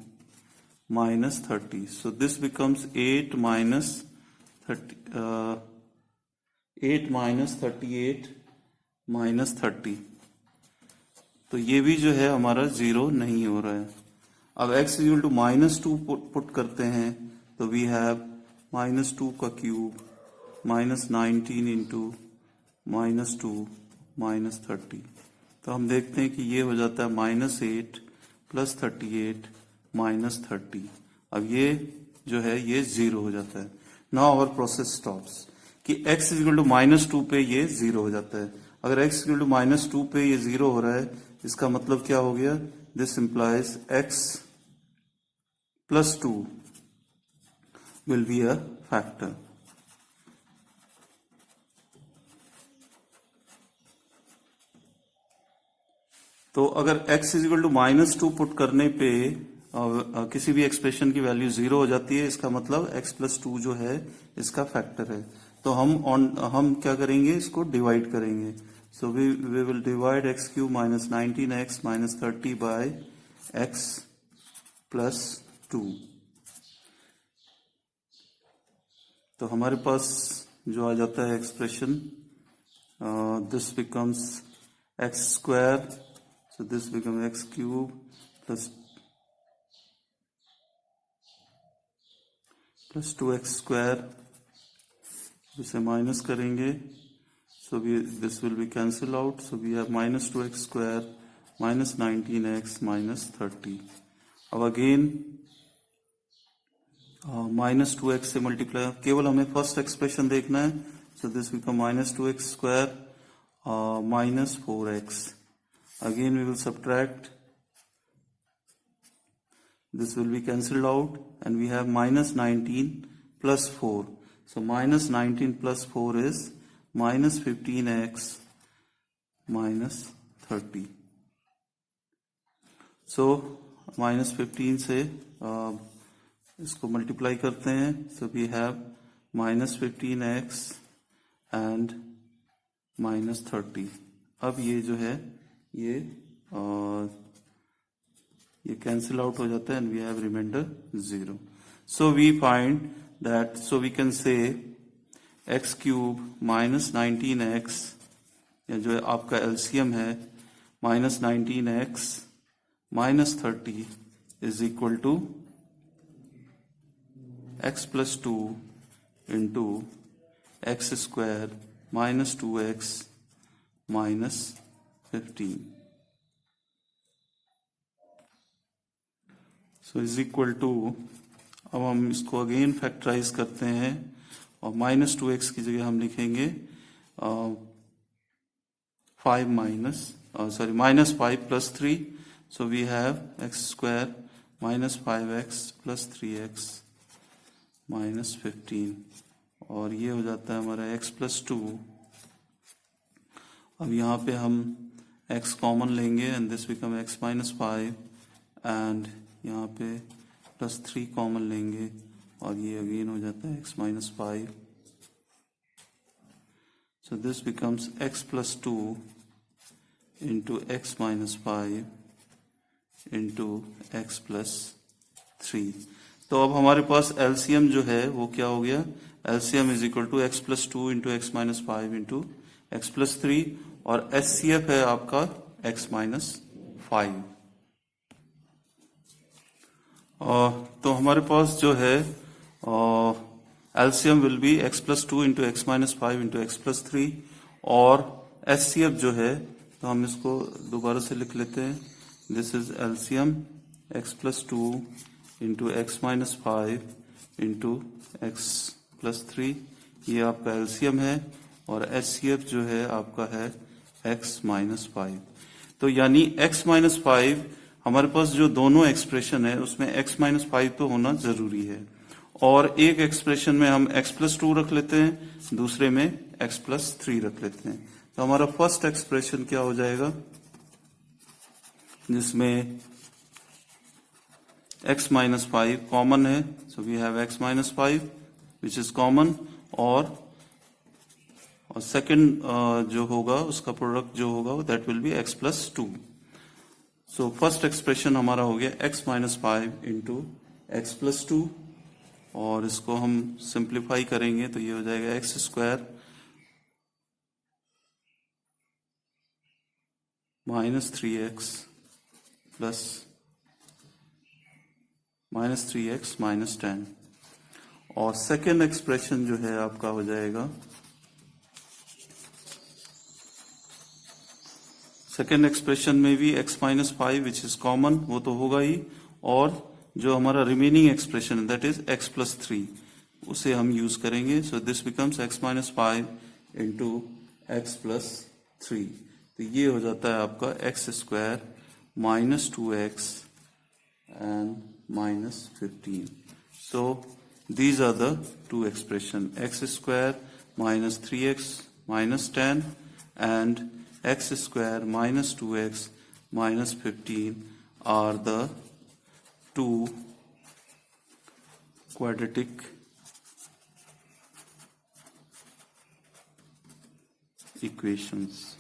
minus 30. So this becomes 8 minus 38 minus 30. तो ये भी जो है हमारा 0 नहीं हो रहा है। अब x equal to minus 2 put करते हैं तो वी हैव माइनस 2 का cube minus 19 into minus 2 minus 30. तो हम देखते हैं कि ये हो जाता है माइनस 8 प्लस 38 माइनस 30. अब ये जो है ये 0 हो जाता है। नाउ आवर प्रोसेस स्टॉप्स कि x इक्वल टू माइनस 2 पे ये 0 हो जाता है। अगर x इक्वल टू माइनस 2 पे ये 0 हो रहा है, इसका मतलब क्या हो गया, this implies x plus 2 will be a factor. तो अगर x is equal to -2 put करने पे किसी भी एक्सप्रेशन की वैल्यू 0 हो जाती है, इसका मतलब x प्लस 2 जो है इसका फैक्टर है। तो हम क्या करेंगे, इसको डिवाइड करेंगे। So we will divide x cube minus 19x minus 30 by x plus 2। तो हमारे पास जो आ जाता है expression, this becomes x square, so this becomes x cube plus 2x square, इसे माइनस करेंगे, so this will be cancel out, so we have minus 2x square minus 19x minus 30. अब अगेन माइनस 2x से multiply, केवल हमें first expression देखना है, so this become minus 2x square minus 4x. Again we will subtract, this will be cancelled out, and we have minus 19 plus 4. So minus 19 plus 4 is minus 15x minus 30. So minus 15 से इसको multiply करते हैं, so we have minus 15x and minus 30. अब ये जो है ये cancel out हो जाता है, and we have remainder 0. So we find that, so we can say x cube minus 19x, या जो आपका एलसीएम है minus 19x minus 30 is equal to x plus 2 into x square minus 2x minus 15. So is equal to, अब हम इसको again factorise करते हैं, और माइनस 2x की जगह हम लिखेंगे minus 5 plus 3. So we have x square minus 5x plus 3x minus 15, और ये हो जाता है हमारा x प्लस 2. अब यहाँ पे हम x कॉमन लेंगे, and this become x minus 5, and यहाँ पे प्लस 3 कॉमन लेंगे, और ये अगेन हो जाता है x minus 5. So this becomes x plus 2 into x minus 5 into x plus 3. तो अब हमारे पास एलसीएम जो है वो क्या हो गया, LCM is equal to x plus 2 into x minus 5 into x plus 3, और एचसीएफ है आपका x माइनस 5. तो हमारे पास जो है LCM will be x plus 2 into x minus 5 into x plus 3, और एचसीएफ जो है, तो हम इसको दोबारा से लिख लेते हैं, this is LCM x plus 2 into x minus 5 into x plus 3, ये आपका एलसीएम है, और एचसीएफ जो है आपका है x माइनस 5. तो यानी x माइनस 5, हमारे पास जो दोनों एक्सप्रेशन है उसमें x माइनस 5 तो होना जरूरी है, और एक एक्सप्रेशन में हम x प्लस 2 रख लेते हैं, दूसरे में x प्लस 3 रख लेते हैं. तो हमारा फर्स्ट एक्सप्रेशन क्या हो जाएगा, जिसमें x माइनस 5 कॉमन है, so we have x minus 5 which is common, और सेकंड जो होगा उसका प्रोडक्ट जो होगा that will be x plus 2. So first expression हमारा हो गया x minus 5 into x plus 2, और इसको हम सिंप्लीफाई करेंगे तो ये हो जाएगा x square minus 3x plus minus 3x minus 10, और सेकेंड एक्सप्रेशन जो है आपका हो जाएगा, सेकेंड एक्सप्रेशन में भी x minus 5 which is common, वो तो होगा ही, और जो हमारा रिमेनिंग एक्सप्रेशन है दैट इज x प्लस 3, उसे हम यूज करेंगे. सो this becomes x minus 5 into x plus 3. तो ये हो जाता है आपका x square minus 2x and minus 15. So these are the two expressions, x square minus 3x minus 10 and x square minus 2x minus 15 are the two quadratic equations.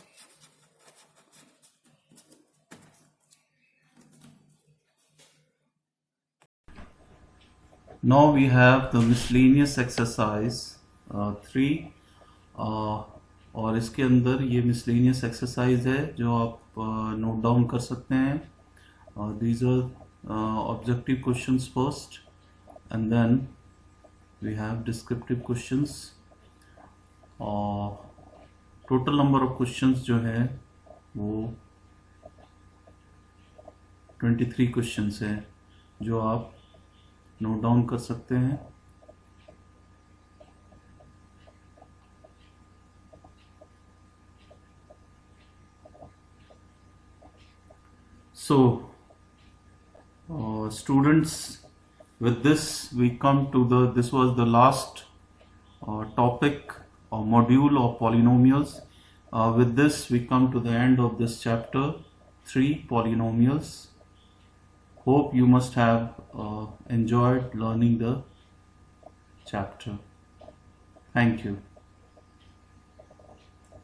Now we have the miscellaneous exercise 3 और इसके अंदर ये miscellaneous exercise है जो आप note down कर सकते हैं. These are objective questions first and then we have descriptive questions. Total number of questions जो है वो 23 questions है जो आप नोट डाउन कर सकते हैं. So students, with this we come to this was the last topic or module of polynomials. With this we come to the end of this chapter 3, polynomials. Hope you must have enjoyed learning the chapter. Thank you.